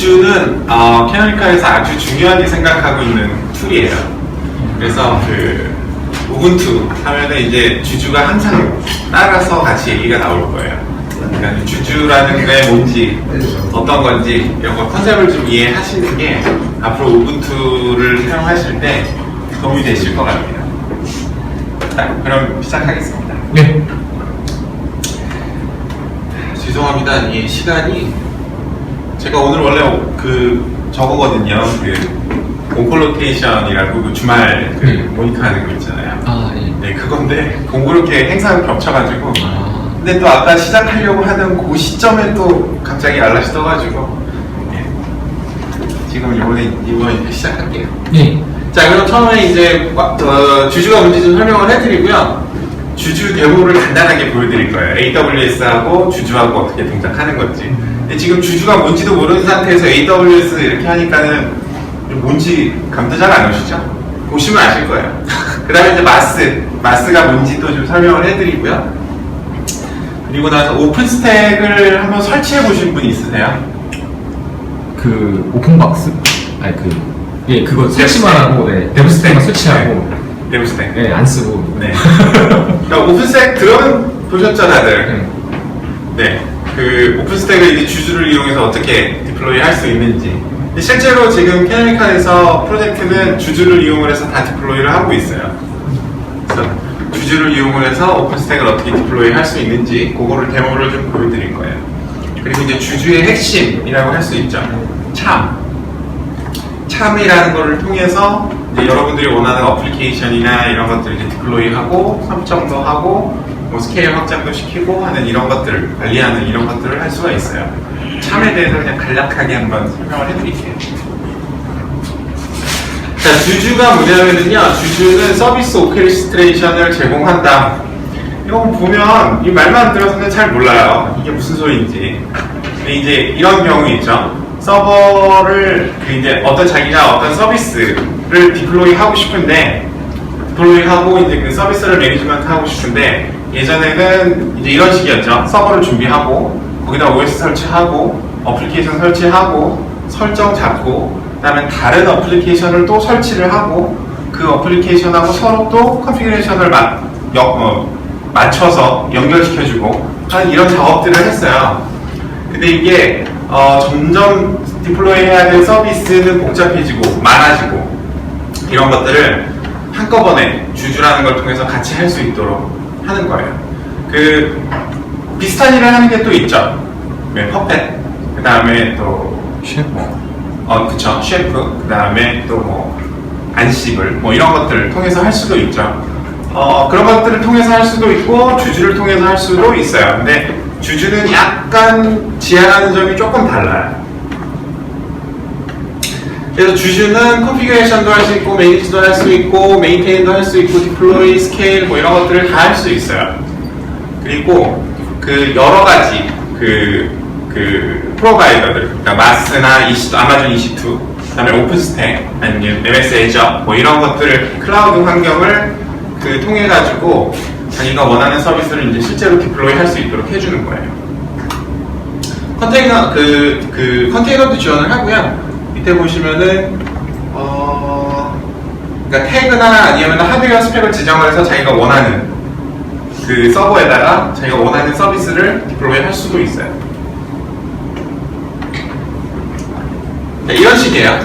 주주는 캐노니컬에서 아주 중요하게 생각하고 있는 툴이에요. 그래서 그 우분투 하면은 이제 주주가 항상 따라서 같이 얘기가 나올 거예요. 그러니까 주주라는 게 뭔지, 어떤 건지 이런 거 컨셉을 좀 이해하시는 게 앞으로 우분투를 사용하실 때 도움이 되실 것 같아요. 자, 그럼 시작하겠습니다. 네. 죄송합니다. 이 시간이 제가 오늘 원래 저거거든요. 그 공콜로케이션이라고 그 주말 그 모니터하는 거 있잖아요. 아, 예. 네, 그건데 공교롭게 행사가 겹쳐가지고. 근데 또 아까 시작하려고 하던 그 시점에 또 갑자기 알람이 떠가지고. 네. 지금 이번에 시작할게요. 예. 자, 그럼 처음에 이제 주주가 뭔지 좀 설명을 해드리고요. 주주 데모를 간단하게 보여드릴 거예요. AWS하고 주주하고 어떻게 동작하는 건지. 근데 지금 주주가 뭔지도 모르는 상태에서 AWS 이렇게 하니까는 뭔지 감도 잘 안 오시죠? 보시면 아실 거예요. 그 다음에 이제 마스가 뭔지도 좀 설명을 해드리고요. 그리고 나서 오픈스택을 한번 설치해 보신 분 있으세요? 그 오픈박스? 아니 예, 그거 설치만 하고, 네. 데브스택만 설치하고. 데브스택. 네, 안 쓰고. 네. 그러니까 오픈스택 들어보셨죠, 다들? 네. 그 오픈스택을 이제 주주를 이용해서 어떻게 디플로이 할 수 있는지. 근데 실제로 지금 캐노니컬에서 프로젝트는 주주를 이용을 해서 다 디플로이를 하고 있어요. 그래서 주주를 이용을 해서 오픈스택을 어떻게 디플로이 할 수 있는지 그거를 데모를 좀 보여드릴 거예요. 그리고 이제 주주의 핵심이라고 할 수 있죠. 참이라는 거를 통해서 이제 여러분들이 원하는 어플리케이션이나 이런 것들을 이제 디플로이하고 설정도 하고 뭐 스케일 확장도 시키고 하는 이런 것들을 관리하는 이런 것들을 할 수가 있어요. 참에 대해서 그냥 간략하게 한번 설명을 해드릴게요. 자, 주주가 뭐냐면요, 주주는 서비스 오케스트레이션을 제공한다. 이거 보면 이 말만 들어서는 잘 몰라요. 이게 무슨 소리인지. 근데 이제 이런 경우 있죠. 서버를 이제 자기가 어떤 서비스를 디플로이 하고 싶은데 디플로이하고 이제 그 서비스를 매니지먼트 하고 싶은데 예전에는 이제 이런 식이었죠. 서버를 준비하고 거기다 OS 설치하고 어플리케이션 설치하고 설정 잡고 그다음에 다른 어플리케이션을 또 설치를 하고 그 어플리케이션하고 서로 또 컨피그레이션을 맞춰서 연결시켜주고 하는 이런 작업들을 했어요. 근데 이게 점점 디플로이 해야 될 서비스는 복잡해지고 많아지고 이런 것들을 한꺼번에 주주라는 걸 통해서 같이 할 수 있도록 하는 거예요. 그 비슷한 일을 하는 게 또 있죠. 퍼펫, 그 다음에 또 셰프. 그쵸, 셰프, 그 다음에 또 뭐 안시블 뭐 이런 것들을 통해서 할 수도 있죠. 그런 것들을 통해서 할 수도 있고 주주를 통해서 할 수도 있어요. 근데 주주는 약간 지향하는 점이 조금 달라요. 그래서 주주는 컨피그레이션도 할 수 있고 매니지도 할 수 있고 메인테인도 할 수 있고 디플로이, 스케일 뭐 이런 것들을 다 할 수 있어요. 그리고 그 여러 가지 그 프로바이더들, 그러니까 마스나 아마존 EC2, 그다음에 오픈스택 아니면 MS 애저 뭐 이런 것들을 클라우드 환경을 통해 가지고 자기가 원하는 서비스를 이제 실제로 디플로이 할 수 있도록 해주는 거예요. 컨테이너도 지원을 하고요. 밑에 보시면은 그러니까 태그나 아니면 하드웨어 스펙을 지정을 해서 자기가 원하는 그 서버에다가 자기가 원하는 서비스를 디플로이 할 수도 있어요. 네, 이런 식이에요.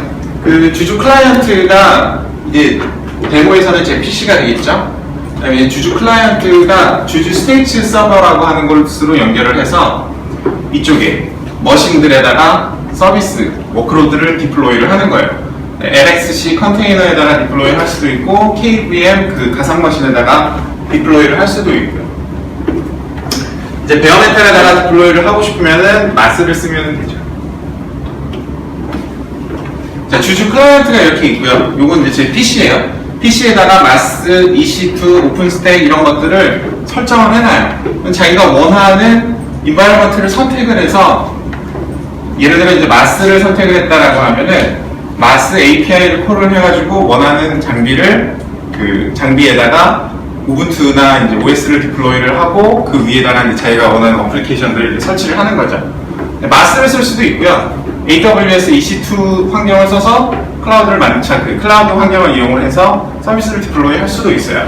그 주주 클라이언트가 이제 데모에서는 제 PC가 되겠죠. 그다음에 주주 클라이언트가 주주 스테이츠 서버라고 하는 곳으로 연결을 해서 이쪽에 머신들에다가 서비스 워크로드를 디플로이를 하는 거예요. LXC 컨테이너에다가 디플로이 할 수도 있고 KVM 그 가상 머신에다가 디플로이를 할 수도 있고요. 이제 베어메탈에다가 디플로이를 하고 싶으면은 마스를 쓰면 되죠. 자, 주주 클라이언트가 이렇게 있고요. 요건 이제 제 PC예요. PC에다가 마스, EC2, 오픈스택 이런 것들을 설정을 해놔요. 자기가 원하는 인바이러먼트를 선택을 해서 예를 들어 이제 마스를 선택을 했다라고 하면은 마스 API를 콜을 해가지고 원하는 장비를 그 장비에다가 우분투나 이제 OS를 디플로이를 하고 그 위에다가 이제 자기가 원하는 어플리케이션들을 이제 설치를 하는 거죠. 마스를 쓸 수도 있고요. AWS EC2 환경을 써서 클라우드를 그 클라우드 환경을 이용을 해서 서비스를 디플로이 할 수도 있어요.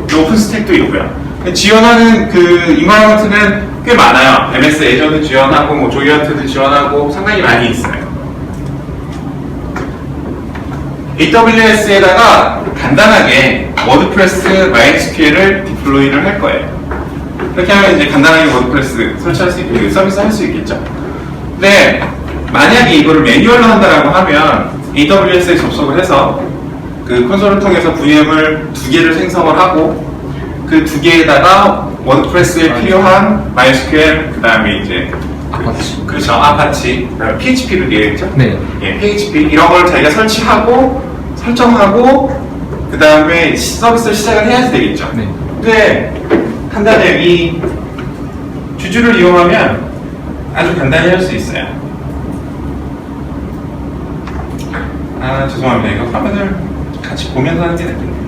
오픈스택도 있고요. 지원하는 그 인바이러먼트는 꽤 많아요. MS 애저도 지원하고, 뭐 조이언트도 지원하고 상당히 많이 있어요. AWS에다가 간단하게 워드프레스, MySQL을 디플로이를 할 거예요. 이렇게 하면 이제 간단하게 워드프레스 설치할 수 있고 서비스 할 수 있겠죠. 근데 만약에 이거를 매뉴얼로 한다라고 하면 AWS에 접속을 해서 그 콘솔을 통해서 VM을 2개를 생성을 하고 그 2개에다가 워드프레스에 필요한 MySQL 그 다음에 이제 아파치. 그렇죠, 아파치, 그다음에 PHP로 되어 있죠. 네. 예, PHP 이런 걸 자기가 설치하고 설정하고 그 다음에 서비스를 시작을 해야 되겠죠. 네. 근데 간단해요. 이 주주를 이용하면 아주 간단히 할 수 있어요. 아, 죄송합니다. 이거 화면을 같이 보면서 하는 게 낫겠네요.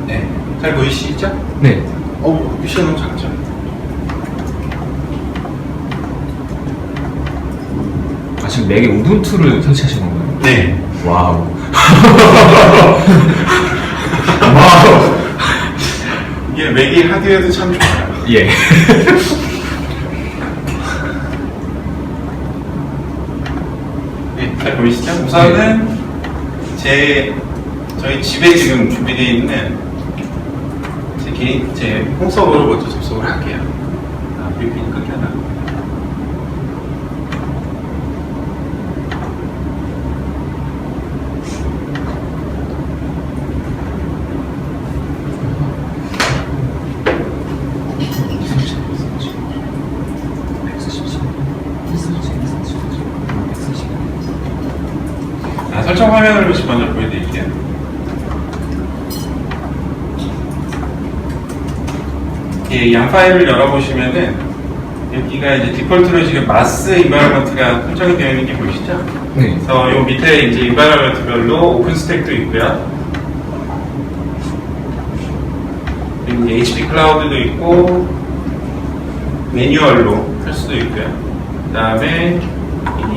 네, 잘 보이시죠? 네. 미션 너무 작죠? 아, 지금 맥에 우분투를 설치하신 건가요? 네. 와우. 와우. 이게 맥이 하드웨어도 참 좋아요. 예. 네, 잘 보이시죠? 우선은 저희 집에 지금 준비되어 있는 제 홈서버로 먼저 접속을 할게요. VPN 끊겨나? 설정 화면을 먼저 보여드릴게요. 양 파일을 열어보시면은 여기가 이제 디폴트로 지금 마스 인바이러먼트가 설정이 되어 있는 게 보이시죠? 네. 그래서 요 밑에 이제 인바이러먼트별로 오픈스택도 있고요. 그리고 이제 HP 클라우드도 있고 매뉴얼로 할 수도 있고요. 그 다음에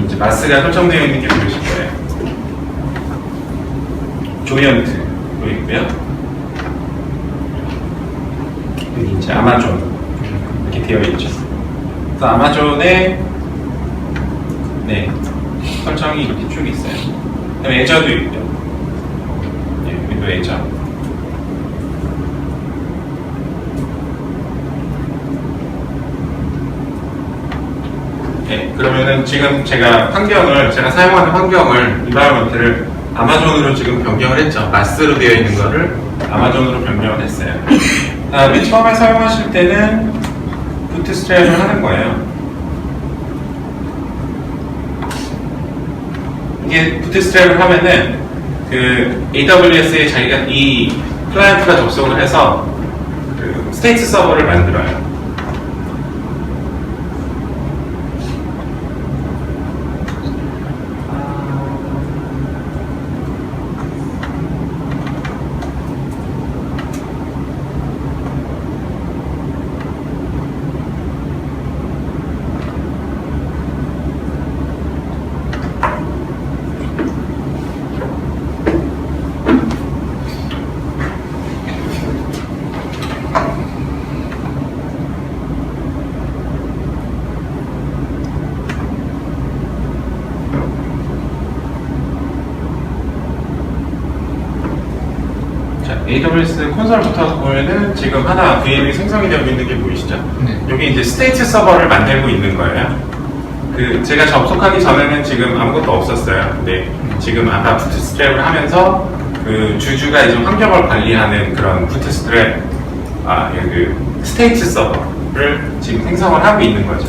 이제 마스가 설정되어 있는 게 보이실 거예요. 조이언트도 있고요. 여기 이제 아마존 이렇게 되어 있죠. 그래서 아마존에 네 설정이 이렇게 쭉 있어요. 그다음에 애저도 있고요. 네, 여기도 애저. 네, 그러면은 지금 제가 사용하는 환경을 인바이러먼트를 아마존으로 지금 변경을 했죠. 마스로 되어 있는 거를 아마존으로 변경을 했어요. 맨 처음에 사용하실 때는 부트스트랩을 하는 거예요. 이게 부트스트랩을 하면은 그 AWS에 자기가 이 클라이언트가 접속을 해서 그 스테이트 서버를 만들어요. AWS 콘솔부터 보면은 지금 하나 VM이 생성이 되고 있는 게 보이시죠? 네. 여기 이제 스테이트 서버를 만들고 있는 거예요. 그 제가 접속하기 전에는 지금 아무것도 없었어요. 근데 지금 아까 부트스트랩을 하면서 그 주주가 이제 환경을 관리하는 그런 부트스트랩 그 스테이트 서버를 지금 생성을 하고 있는 거죠.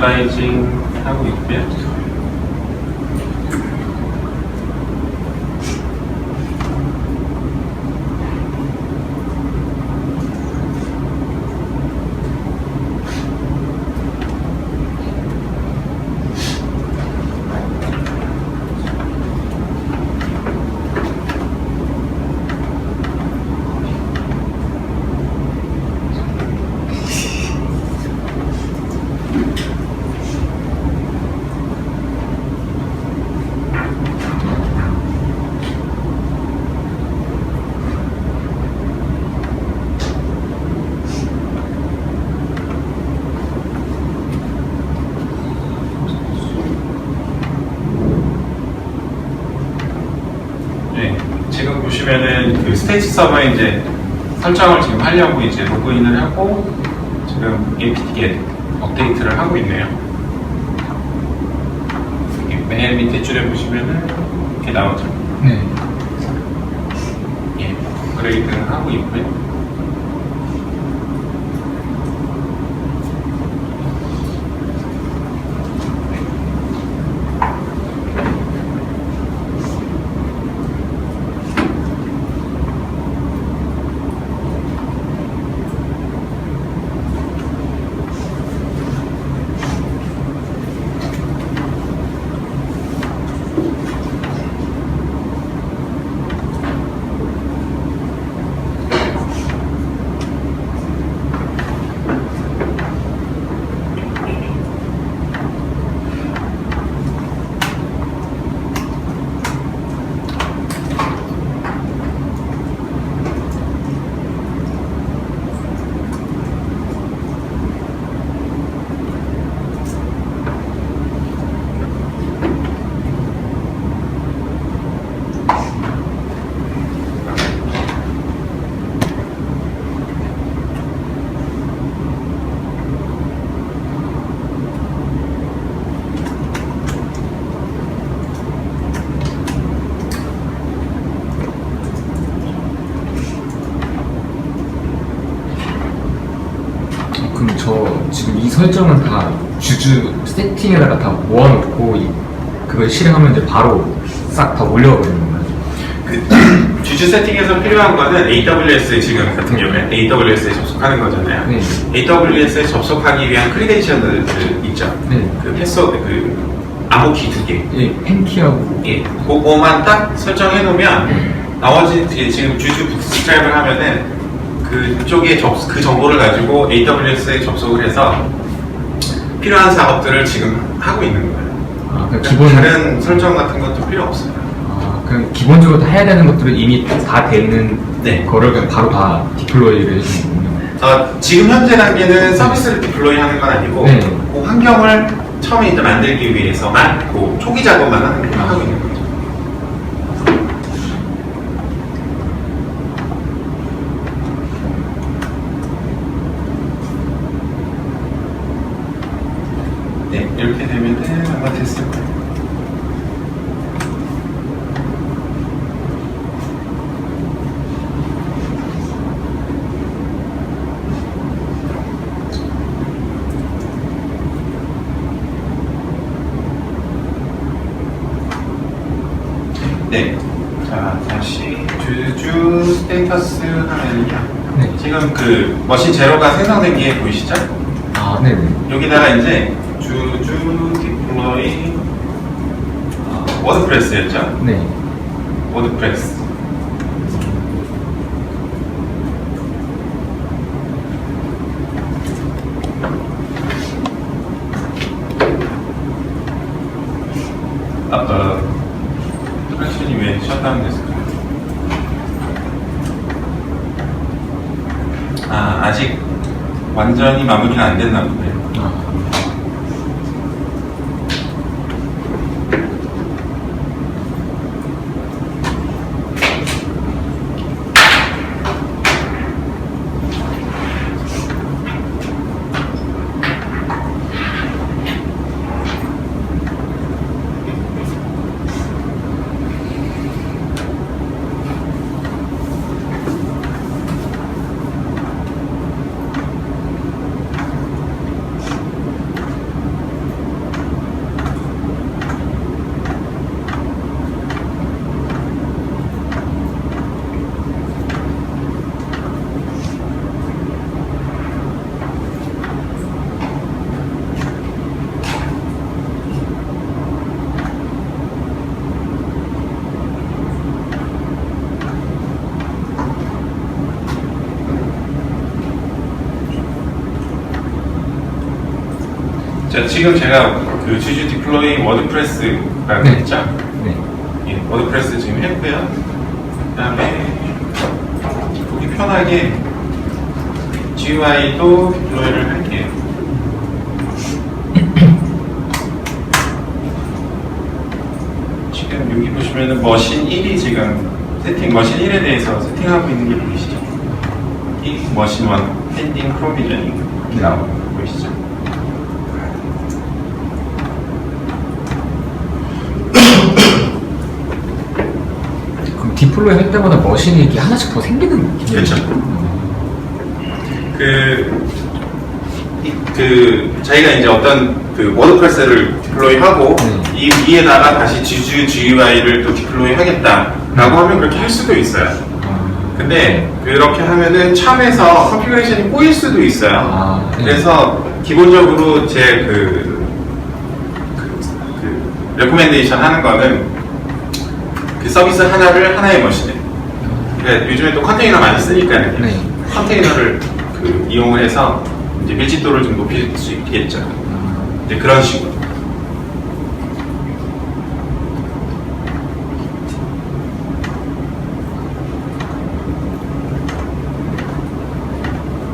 이니셜라이징 하고 있고요. 네, 지금 보시면은 그 스테이지 서버에 이제 설정을 지금 하려고 이제 로그인을 하고 지금 apt-get 업데이트를 하고 있네요. 여기 맨 밑에 줄에 보시면은 이렇게 나오죠. 네. 예, 업그레이드를 하고 있고요. 그럼 저 지금 이 설정은 다 주주 세팅에다가 다 모아놓고 그걸 실행하면 이제 바로 싹 다 올려버리는 건가요? 그 주주 세팅에서 필요한 거는 AWS 지금 같은 경우에 AWS에 접속하는 거잖아요. 네. AWS에 접속하기 위한 크리덴셜들 있죠. 네. 그 패스워드 그 암호키 2개. 예, 팬키하고. 예, 그거만 딱 설정해 놓으면 나머지 지금 주주 부트스트랩을 하면은 그쪽에 그 정보를 가지고 AWS에 접속을 해서 필요한 작업들을 지금 하고 있는 거예요. 아, 그러니까 기본. 다른 설정 같은 것도 필요 없어요. 아, 그냥 기본적으로 다 해야 되는 것들은 이미 다 되는 네. 거를 그냥 바로 다 디플로이를 해주는군요. 지금 현재 단계는 서비스를 디플로이 하는 건 아니고 네. 그 환경을 처음에 이제 만들기 위해서만 그 초기 작업만 하고 있는 거죠. 네, 이렇게 되면은 아마 됐을 거예요. 네, 자 다시 주주 스테이터스 하면은요. 네. 지금 그 머신 제로가 생성된 게 보이시죠? 아, 네네. 여기다가 이제 주주 디플로이 워드프레스였죠? 네. 워드프레스. 아까 프레션이 왜 셧다운 됐을까요? 아직 완전히 마무리가 안 됐나 보네요. 아. 자, 지금 제가 그 주주 디플로이 워드프레스라고 네. 했죠? 네. 예, 워드프레스 지금 했고요. 그 다음에 보기 편하게 GUI도 디플로이를 할게요. 지금 여기 보시면은 머신 1이 지금 머신 1에 대해서 세팅하고 있는 게 보이시죠? 이 머신 1 펜딩 프로비저닝 나오는 거 보이시죠? 그럼 디플로이 할 때마다 머신이 이렇게 하나씩 더 생기는 느낌이에요? 그렇죠. 저희가 이제 어떤 그 워드프레스를 디플로이하고 이 위에다가 다시 주주 GUI를 또 디플로이 하겠다라고 하면 그렇게 할 수도 있어요. 근데 그렇게 하면은 참에서 컨피그레이션이 꼬일 수도 있어요. 네. 그래서 기본적으로 제 레코멘데이션 하는 거는 그 서비스 하나를 하나의 머신에. 그러니까 요즘에 또 컨테이너 많이 쓰니까요. 네. 컨테이너를 이용을 해서 이제 밀집도를 좀 높일 수 있겠죠. 이제 그런 식으로.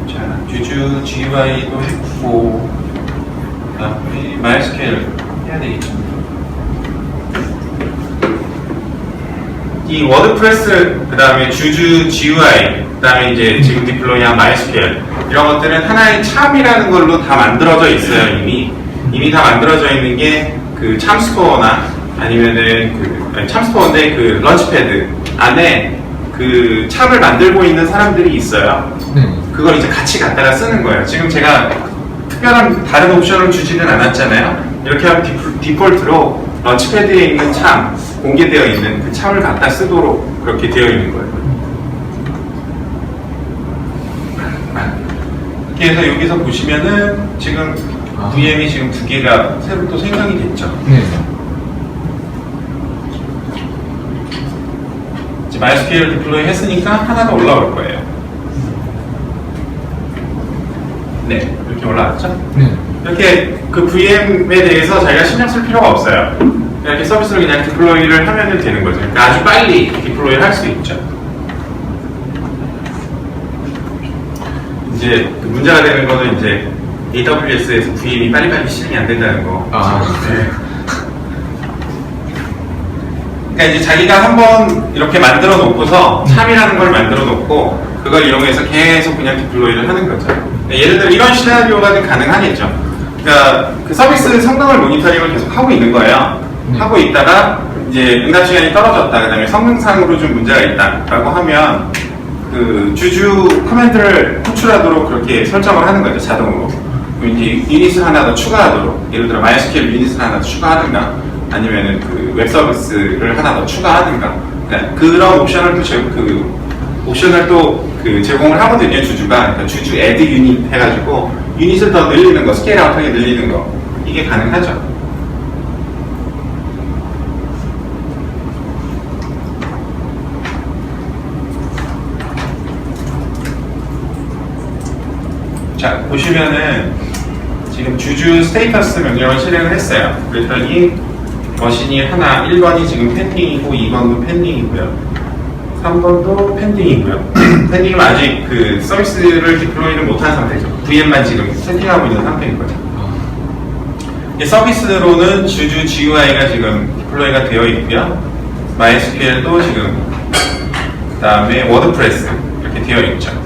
자, 주주 GUI도 했고, 그다음에 MySQL 해야 되겠죠. 이 워드프레스, 그 다음에 주주 GUI, 그 다음에 이제 지금 디플로이한 MySQL 이런 것들은 하나의 참이라는 걸로 다 만들어져 있어요. 이미 다 만들어져 있는 게 그 참스토어나 아니면은 참스토어인데 그 런치패드 안에 그 참을 만들고 있는 사람들이 있어요. 네. 그걸 이제 같이 갖다가 쓰는 거예요. 지금 제가 특별한 다른 옵션을 주지는 않았잖아요. 이렇게 하면 디폴트로 런치패드에 있는 참, 공개되어 있는 그 참을 갖다 쓰도록 그렇게 되어 있는 거예요. 그래서 여기서 보시면은 지금 VM이 지금 2개가 새로 또 생성이 됐죠. 네. 이제 MySQL 디플로이 했으니까 하나 더 올라올 거예요. 네, 이렇게 올라왔죠? 네. 이렇게 그 VM에 대해서 자기가 신경 쓸 필요가 없어요. 이렇게 서비스를 그냥 디플로이를 하면 되는 거죠. 그러니까 아주 빨리 디플로이를 할 수 있죠. 이제 그 문제가 되는 거는 이제 AWS에서 VM이 빨리빨리 실행이 안 된다는 거. 네. 그러니까 이제 자기가 한번 이렇게 만들어 놓고서 참이라는 걸 만들어 놓고 그걸 이용해서 계속 그냥 디플로이를 하는 거죠. 예를 들어 이런 시나리오가 좀 가능하겠죠. 그러니까 그 서비스 성능을 모니터링을 계속 하고 있는 거예요. 하고 있다가 이제 응답 시간이 떨어졌다, 그 다음에 성능상으로 좀 문제가 있다라고 하면 그 주주 커맨드를 호출하도록 그렇게 설정을 하는 거죠, 자동으로. 그럼 이제 유닛을 하나 더 추가하도록, 예를 들어 MySQL 유닛을 하나 더 추가하든가, 아니면은 그 웹 서비스를 하나 더 추가하든가, 그러니까 그런 옵션을 또 제공을 하거든요, 주주가. 그러니까 주주 add 유닛 해가지고 유닛을 더 늘리는 거, 스케일 아웃하게 늘리는 거, 이게 가능하죠. 자, 보시면은 지금 주주 스테이터스 명령을 실행을 했어요. 그랬더니 머신이 하나, 1번이 지금 펜딩이고 2번도 펜딩이고요. 3번도 펜딩이고요. 펜딩은 아직 그 서비스를 디플로이를 못한 상태죠. VM만 지금 세팅하고 있는 상태인 거죠. 이 서비스로는 주주 GUI가 지금 디플로이가 되어 있고요. MySQL도 지금, 그 다음에 워드프레스 이렇게 되어 있죠.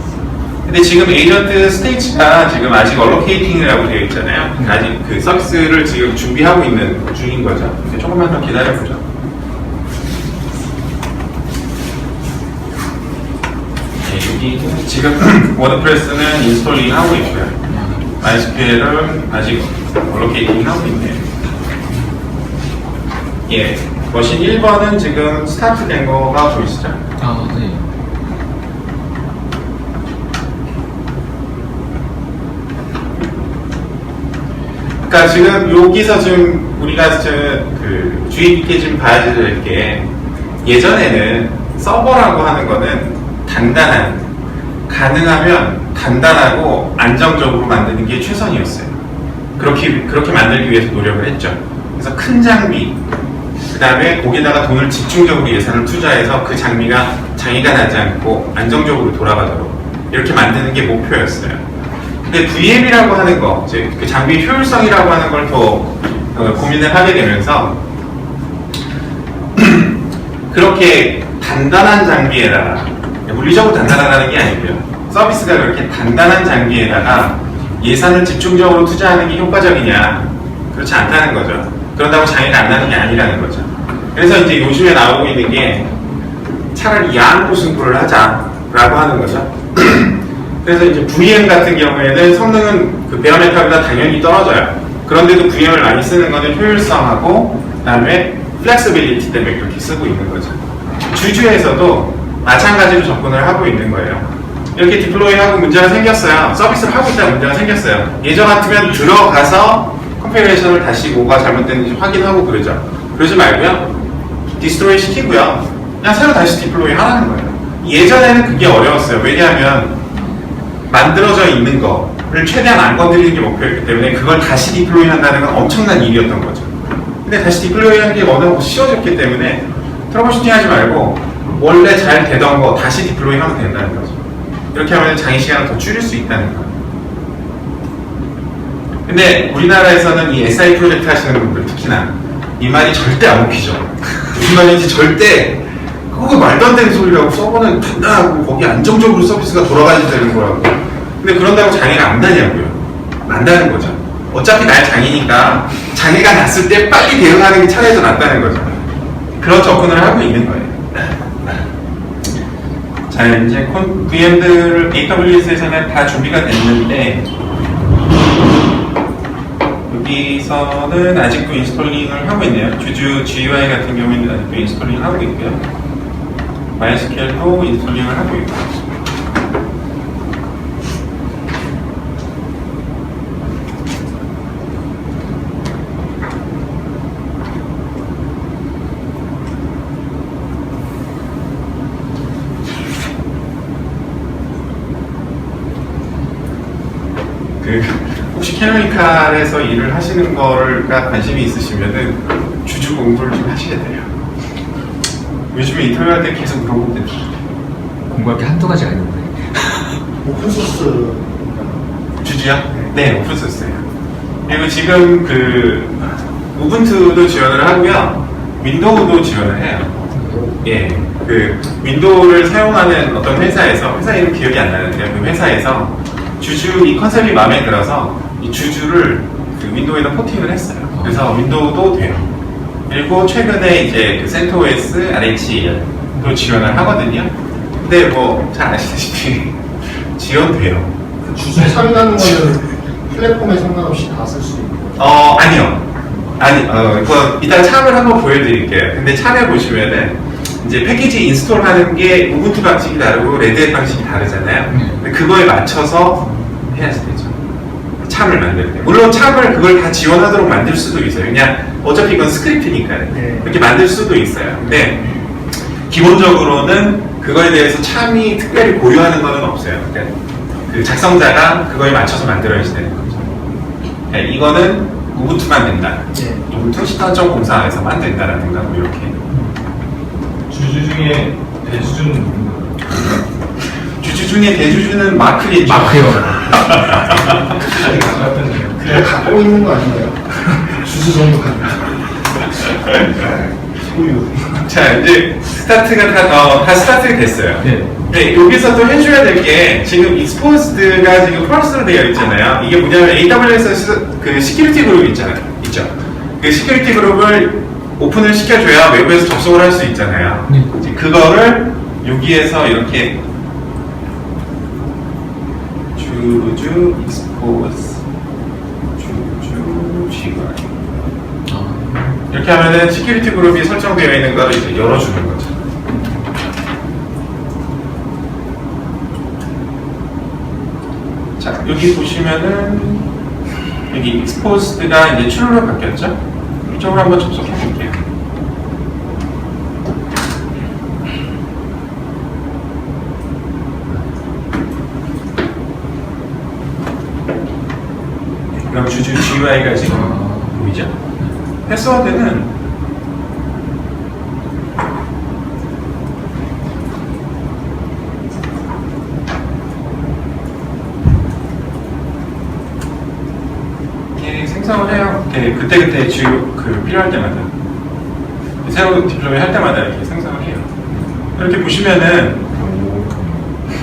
근데 지금 에이전트 스테이지가 지금 아직 얼로케이팅이라고 되어 있잖아요. 아직 그 서비스를 지금 준비하고 있는 중인 거죠. 조금만 더 기다려보죠. 네, 여기 지금 워드프레스는 인스톨링 하고 있고요. MySQL은 아직 얼로케이팅 하고 있네요. 예, 머신 1번은 지금 스타트 된 거가 보이시죠? 네. 그러니까 지금 여기서 지금 우리가 그 주의 깊게 좀 봐야 될 게, 예전에는 서버라고 하는 거는 가능하면 단단하고 안정적으로 만드는 게 최선이었어요. 그렇게 만들기 위해서 노력을 했죠. 그래서 큰 장비, 그 다음에 거기다가 돈을 집중적으로 예산을 투자해서 그 장애가 나지 않고 안정적으로 돌아가도록 이렇게 만드는 게 목표였어요. 근데 VM이라고 하는 거, 즉 그 장비 효율성이라고 하는 걸 더 고민을 하게 되면서 그렇게 단단한 장비에다가, 물리적으로 단단하다는 게 아니고요, 서비스가 그렇게 단단한 장비에다가 예산을 집중적으로 투자하는 게 효과적이냐, 그렇지 않다는 거죠. 그런다고 장애가 안 나는 게 아니라는 거죠. 그래서 이제 요즘에 나오고 있는 게 차라리 야안고 승부를 하자라고 하는 거죠. 그래서 이제 VM 같은 경우에는 성능은 그 베어메탈보다 당연히 떨어져요. 그런데도 VM을 많이 쓰는 거는 효율성하고 그다음에 플렉시빌리티 때문에 그렇게 쓰고 있는 거죠. 주주에서도 마찬가지로 접근을 하고 있는 거예요. 이렇게 디플로이하고 문제가 생겼어요. 서비스를 하고 있다 문제가 생겼어요. 예전 같으면 들어가서 컴피레이션을 다시 뭐가 잘못됐는지 확인하고 그러죠. 그러지 말고요. 디스트로이 시키고요. 그냥 새로 다시 디플로이 하라는 거예요. 예전에는 그게 어려웠어요. 왜냐하면 만들어져 있는 거를 최대한 안 건드리는 게 목표였기 때문에 그걸 다시 디플로이 한다는 건 엄청난 일이었던 거죠. 근데 다시 디플로이 하는 게 워낙 쉬워졌기 때문에 트러블슈팅 하지 말고 원래 잘 되던 거 다시 디플로이 하면 된다는 거죠. 이렇게 하면 장애 시간을 더 줄일 수 있다는 거예요. 근데 우리나라에서는 이 SI 프로젝트 하시는 분들 특히나 이 말이 절대 안 먹히죠. 무슨 말인지 절대 그거 말도 안 되는 소리라고, 서버는 단단하고 거기 안정적으로 서비스가 돌아가야 되는 거라고. 근데 그런다고 장애가 안 나냐고요. 난다는 거죠. 어차피 날 장애니까 장애가 났을 때 빨리 대응하는 게 차라리 더 낫다는 거죠. 그런 접근을 하고 있는 거예요. 자, 이제 VM들을 AWS에서는 다 준비가 됐는데 여기서는 아직도 인스톨링을 하고 있네요. 주주 GUI 같은 경우에는 아직도 인스톨링을 하고 있고요. MySQL도 인스톨링을 하고 있고. 혹시 캐노니칼에서 일을 하시는 거가 관심이 있으시면은 주주 공부를 좀 하셔야 돼요. 요즘에 인터뷰할 때 계속 물어보는데 공부할 게 한두 가지가 아닌데. 오픈소스 주주요? 네, 오픈소스예요. 그리고 지금 그 우분투도 지원을 하고요, 윈도우도 지원을 해요. 예, 그 윈도우를 사용하는 어떤 회사에서, 회사 이름 기억이 안 나는데 그 회사에서 주주 이 컨셉이 마음에 들어서 이 주주를 그 윈도우에다 포팅을 했어요. 그래서 윈도우도 돼요. 그리고 최근에 이제 그 CentOS RHEL도 지원을 하거든요. 근데 뭐 잘 아시다시피 지원돼요. 주소 참여하는 거는 플랫폼에 상관없이 다 쓸 수 있고. 아니요. 이거 이따가 참여를 한번 보여드릴게요. 근데 참여 보시면은 이제 패키지 인스톨하는 게 우분투 방식이 다르고 레드햇 방식이 다르잖아요. 근데 그거에 맞춰서 해야지 되죠. 참을 만들 때. 물론 참을 그걸 다 지원하도록 만들 수도 있어요. 그냥 어차피 이건 스크립트니까요. 네. 그렇게 만들 수도 있어요. 근데 기본적으로는 그거에 대해서 참이 특별히 고유하는 건 없어요. 그러니까 그 작성자가 그거에 맞춰서 만들어야지 되는 거죠. 네, 이거는 우분투만 된다. 네. 우분투 14.04에서만 된다라든가 뭐 이렇게. 주주 중에 대주주는 누군가요? 주주 중에 대주주는 마크겠죠. 마크요. 그냥 갖고 있는 거 아닌가요? 주소 정도 갖고. 소유. 자, 이제 스타트가 다 스타트가 됐어요. 네. 네, 여기서 또 해줘야 될 게 지금 익스포즈드가 지금 펄스로 되어 있잖아요. 이게 뭐냐면 AWS 그 시큐리티 그룹 있죠. 그 시큐리티 그룹을 오픈을 시켜줘야 외부에서 접속을 할 수 있잖아요. 네. 이제 그거를 여기에서 이렇게 주주 익스포즈 주주 GUI 이렇게 하면은 시큐리티 그룹이 설정되어 있는 거를 이제 열어주는 거죠. 자, 여기 보시면은 여기 익스포즈드가 이제 true로 바뀌었죠? 이쪽으로 한번 접속해 볼게요. 그럼 주주 GUI가 지금 보이죠? 패스워드는 이렇게 생성을 해요. 그때그때 필요할 때마다 새로운 디플로이 할 때마다 이렇게 생성을 해요. 이렇게 보시면은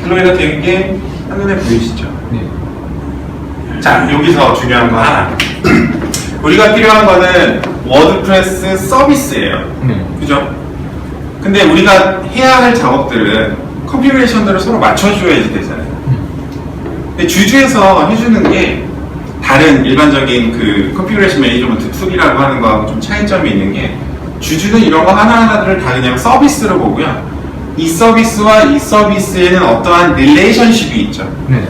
디플로이가 된 게 한눈에 보이시죠? 네. 자, 여기서 중요한 거 하나. 우리가 필요한 거는 워드프레스 서비스예요. 네. 그죠? 근데 우리가 해야 할 작업들은 컨피그레이션들을 서로 맞춰줘야지 되잖아요. 근데 주주에서 해주는 게 다른 일반적인 그 컨피그레이션 매니지먼트 툴이라고 하는 거하고 좀 차이점이 있는 게 주주는 이런 거 하나하나들을 다 그냥 서비스로 보고요. 이 서비스와 이 서비스에는 어떠한 릴레이션십이 있죠. 네.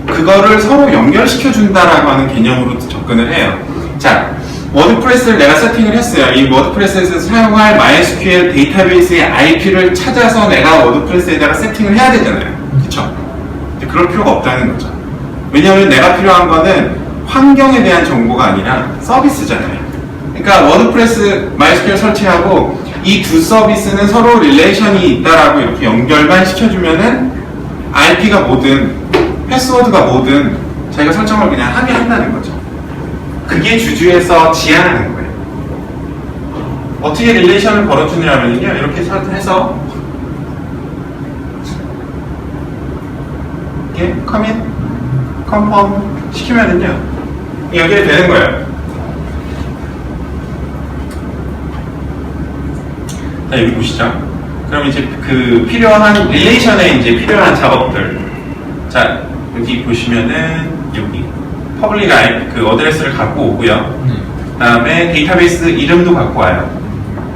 그거를 서로 연결시켜 준다라고 하는 개념으로 접근을 해요. 자, 워드프레스를 내가 세팅을 했어요. 이 워드프레스에서 사용할 MySQL 데이터베이스의 IP를 찾아서 내가 워드프레스에다가 세팅을 해야 되잖아요. 그쵸? 근데 그럴 필요가 없다는 거죠. 왜냐하면 내가 필요한 거는 환경에 대한 정보가 아니라 서비스잖아요. 그러니까 워드프레스 MySQL 설치하고 이 두 서비스는 서로 릴레이션이 있다라고 이렇게 연결만 시켜주면은 IP가 뭐든 패스워드가 뭐든 자기가 설정을 그냥 하게 한다는 거죠. 그게 주주에서 지향하는 거예요. 어떻게 릴레이션을 걸어주냐면요, 이렇게 해서 이렇게 커밋, 컨펌 시키면은요 연결이 되는 거예요. 자, 여기 보시죠. 그럼 이제 그 필요한 릴레이션에 이제 필요한 작업들. 자, 여기 보시면은 여기 퍼블릭 그 어드레스를 갖고 오고요. 그다음에 데이터베이스 이름도 갖고 와요.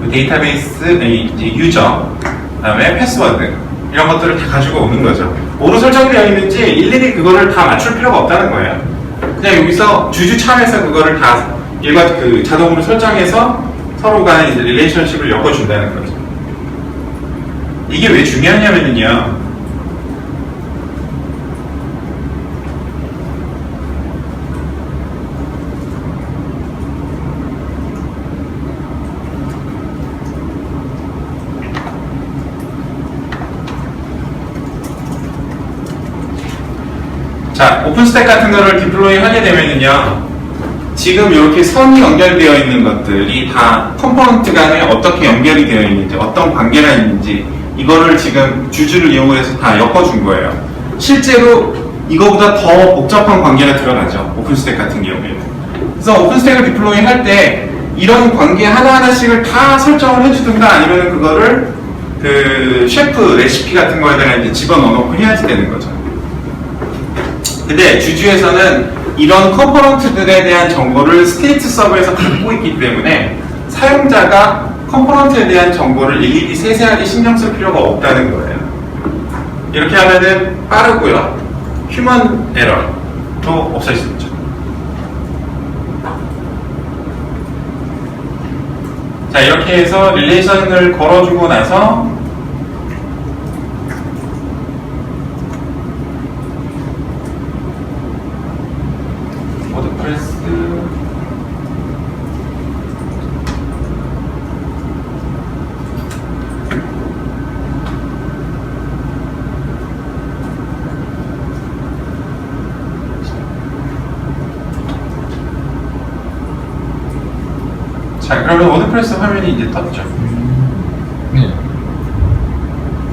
그 데이터베이스 이제 유저, 그다음에 패스워드 이런 것들을 다 가지고 오는 거죠. 뭐로 설정이 되어 있는지 일일이 그거를 다 맞출 필요가 없다는 거예요. 그냥 여기서 주주 참에서 그거를 다 그 자동으로 설정해서 서로 간에 이제 릴레이션십을 엮어준다는 거죠. 이게 왜 중요하냐면요. 자, 오픈스택 같은 거를 디플로이 하게 되면은요, 지금 이렇게 선이 연결되어 있는 것들이 다 컴포넌트 간에 어떻게 연결이 되어 있는지, 어떤 관계가 있는지, 이거를 지금 주주를 이용해서 다 엮어준 거예요. 실제로 이거보다 더 복잡한 관계가 들어가죠. 오픈스택 같은 경우에는. 그래서 오픈스택을 디플로이 할 때 이런 관계 하나하나씩을 다 설정을 해주든가 아니면 그거를 그 셰프 레시피 같은 거에다가 이제 집어넣어놓고 해야지 되는 거죠. 근데 주주에서는 이런 컴포넌트들에 대한 정보를 스테이트 서버에서 갖고 있기 때문에 사용자가 컴포넌트에 대한 정보를 일일이 세세하게 신경 쓸 필요가 없다는 거예요. 이렇게 하면은 빠르고요. 휴먼 에러도 없을 수 있죠. 자, 이렇게 해서 릴레이션을 걸어주고 나서 워드프레스 자, 그러면 워드프레스 화면이 이제 떴죠. 네.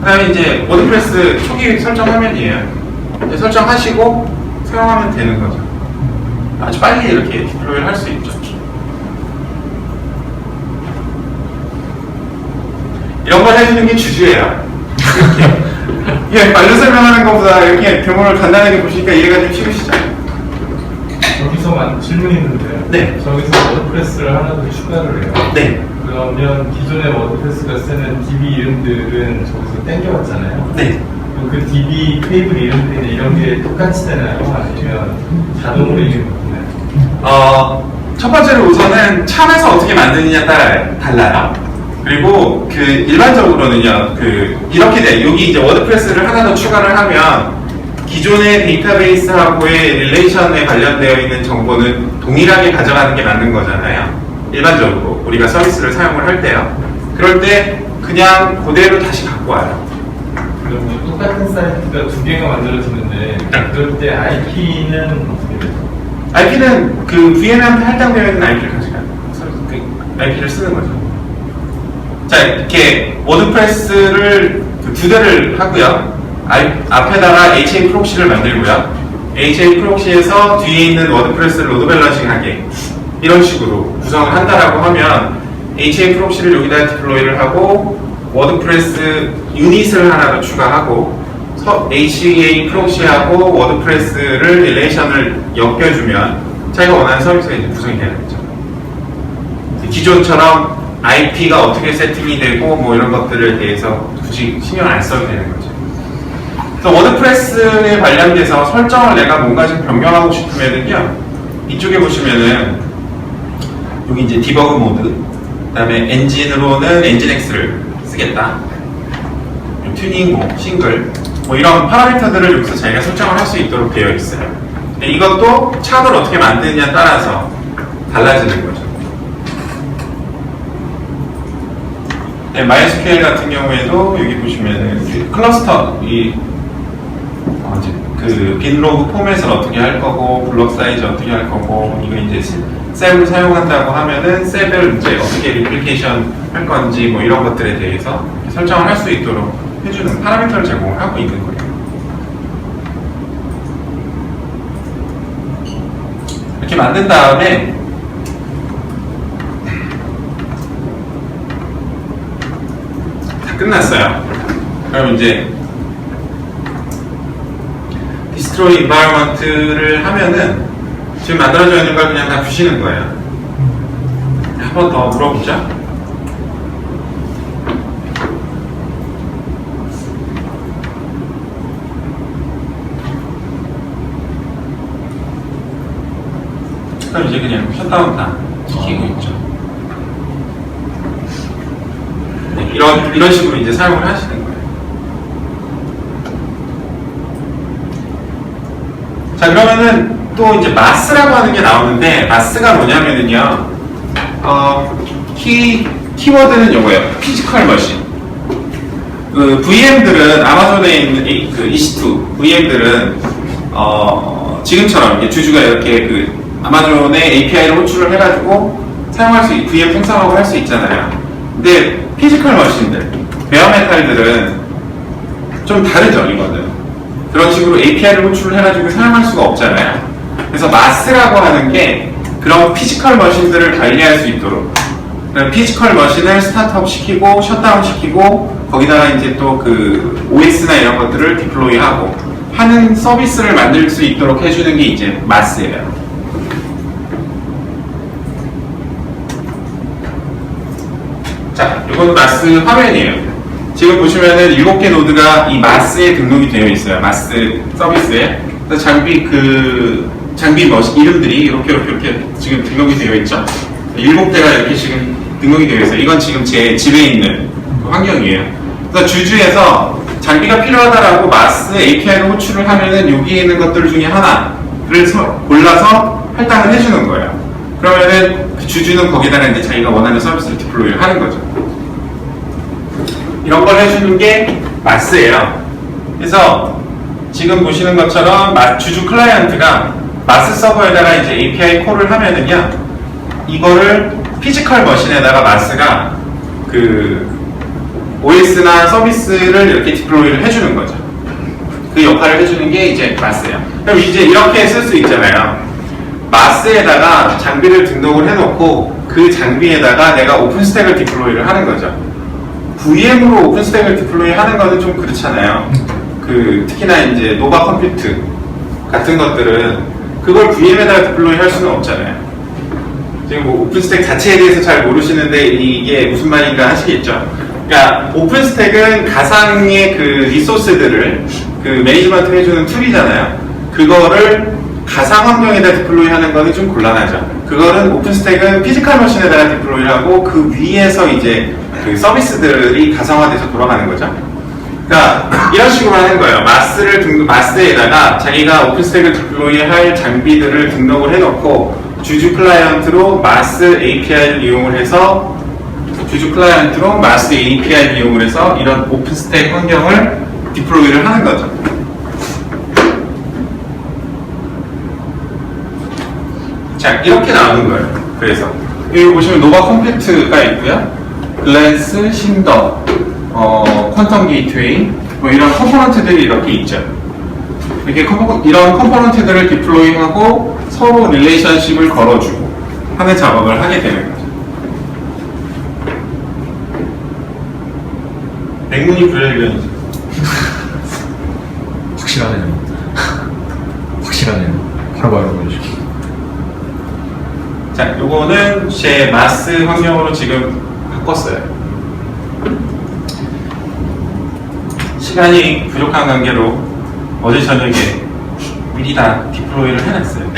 그 다음에 이제 워드프레스 초기 설정 화면이에요. 이제 설정하시고 사용하면 되는 거죠. 아주 빨리 이렇게 디플로이를 할 수 있죠. 이런 걸 해주는 게 주주예요. 이렇게. 예, 말로 설명하는 것보다 이렇게 경험을 간단하게 보시니까 이해가 좀 쉬우시죠? 여기서만 질문이 있는데요. 네. 저기서 워드프레스를 하나 더 추가를 해요. 네. 그러면 기존의 워드프레스가 쓰는 DB 이름들은 저기서 땡겨왔잖아요. 네. 그럼 그 DB 테이블 이름들이나 이런 게 똑같이 되나요? 아니면 자동으로 이름이 바뀌나요? 첫 번째로 우선은 참에서 어떻게 만드느냐에 따라 달라요. 그리고 그 일반적으로는요, 이렇게 돼. 여기 이제 워드프레스를 하나 더 추가를 하면 기존의 데이터베이스하고의 릴레이션에 관련되어 있는 정보는 동일하게 가져가는 게 맞는 거잖아요. 일반적으로 우리가 서비스를 사용을 할 때요. 그럴 때 그냥 그대로 다시 갖고 와요. 그럼 똑같은 사이트가 두 개가 만들어지는데 그럴 때 IP는 어떻게 돼요? IP는 그 VM한테 할당되어 있는 IP를 가져가요. 그 IP를 쓰는 거죠. 자, 이렇게 워드프레스를 두 대를 하고요. 앞에다가 HA 프록시를 만들고요. HA 프록시에서 뒤에 있는 워드프레스를 로드 밸런싱하게 이런 식으로 구성을 한다라고 하면 HA 프록시를 여기다 디플로이를 하고 워드프레스 유닛을 하나 더 추가하고 HA 프록시하고 워드프레스를 릴레이션을 엮여주면 자기가 원하는 서비스가 이제 구성이 되는 거죠. 기존처럼 IP가 어떻게 세팅이 되고 뭐 이런 것들에 대해서 굳이 신경 안 써도 되는 거죠. 그래서 워드프레스에 관련돼서 설정을 내가 뭔가 좀 변경하고 싶으면은요, 이쪽에 보시면은 여기 이제 디버그 모드, 그 다음에 엔진으로는 엔진X를 쓰겠다, 튜닝, 뭐 싱글, 뭐 이런 파라미터들을 여기서 자기가 설정을 할 수 있도록 되어 있어요. 이것도 차를 어떻게 만드느냐에 따라서 달라지는 거죠. 네, MySQL 같은 경우에도 여기 보시면은 클러스터 그 빈로그 포맷을 어떻게 할 거고 블록 사이즈 어떻게 할 거고 이거 이제 셉을 사용한다고 하면은 셉을 이제 어떻게 리플리케이션 할 건지 뭐 이런 것들에 대해서 설정을 할 수 있도록 해주는 파라미터를 제공을 하고 있는 거예요. 이렇게 만든 다음에 다 끝났어요. 그럼 이제 디스트로이 인바이러먼트를 하면은 지금 만들어져 있는 걸 그냥 다 주시는 거예요. 한 번 더 물어보자. 그럼 이제 그냥 셧다운 다 시키고 있죠. 네, 이런 식으로 이제 사용을 하시는 거예요. 자, 그러면은 또 이제 마스라고 하는 게 나오는데, 마스가 뭐냐면은요, 키워드는 요거예요. 피지컬 머신. 그 VM들은 아마존에 있는 그 EC2 VM들은 지금처럼 이제 주주가 이렇게 그 아마존에 API를 호출을 해가지고 사용할 수 VM 생성하고 할 수 있잖아요. 근데 피지컬 머신들, 베어메탈들은 좀 다르죠, 이거는. 그런 식으로 API를 호출을 해가지고 사용할 수가 없잖아요. 그래서 마스라고 하는 게 그런 피지컬 머신들을 관리할 수 있도록, 피지컬 머신을 스타트업 시키고 셧다운 시키고 거기다가 이제 또 그 OS나 이런 것들을 디플로이하고 하는 서비스를 만들 수 있도록 해주는 게 이제 마스예요. 자, 이건 마스 화면이에요. 지금 보시면은 7개 노드가 이 마스에 등록이 되어 있어요. 마스 서비스에. 그래서 장비 머신 이름들이 이렇게 지금 등록이 되어 있죠. 7대가 이렇게 지금 등록이 되어 있어요. 이건 지금 제 집에 있는 그 환경이에요. 그래서 주주에서 장비가 필요하다라고 마스 API를 호출을 하면은 여기에 있는 것들 중에 하나를 골라서 할당을 해주는 거예요. 그러면은 그 주주는 거기다가 이제 자기가 원하는 서비스를 디플로이를 하는 거죠. 이런 걸 해주는 게 마스예요. 그래서 지금 보시는 것처럼 주주 클라이언트가 마스 서버에다가 이제 API 콜을 하면은요, 이거를 피지컬 머신에다가 마스가 그 OS나 서비스를 이렇게 디플로이를 해주는 거죠. 그 역할을 해주는 게 이제 마스예요. 그럼 이제 이렇게 쓸 수 있잖아요. 마스에다가 장비를 등록을 해놓고 그 장비에다가 내가 오픈스택을 디플로이를 하는 거죠. VM으로 오픈스택을 디플로이 하는 거는 좀 그렇잖아요. 그 특히나 이제 노바 컴퓨트 같은 것들은 그걸 VM에다가 디플로이 할 수는 없잖아요. 지금 뭐 오픈스택 자체에 대해서 잘 모르시는데 이게 무슨 말인가 하시겠죠. 그러니까 오픈스택은 가상의 그 리소스들을 그 매니지먼트 해주는 툴이잖아요. 그거를 가상 환경에다 디플로이 하는 거는 좀 곤란하죠. 그거는 오픈스택은 피지컬 머신에다가 디플로이를 하고 그 위에서 이제 그 서비스들이 가상화돼서 돌아가는 거죠. 그러니까 이런 식으로 하는 거예요. 마스에다가 자기가 오픈스택을 디플로이할 장비들을 등록을 해놓고 주주 클라이언트로 마스 API를 이용을 해서 이런 오픈스택 환경을 디플로이를 하는 거죠. 자, 이렇게 나오는 거예요. 그래서 여기 보시면 노바 컴퓨트가 있고요. 글랜스, 신더, 퀀텀 게이트웨이 뭐 이런 컴포넌트들이 이렇게 있죠. 이런 컴포넌트들을 디플로이하고 서로 릴레이션십을 걸어주고 하는 작업을 하게 되는 거죠. 백문이 불여일견이죠. 확실하네요. 확실하네요. 바로바로 보여주시고. 자, 요거는 제 마스 환경으로 지금 바꿨어요. 시간이 부족한 관계로 어제 저녁에 미리 다 디플로이를 해놨어요.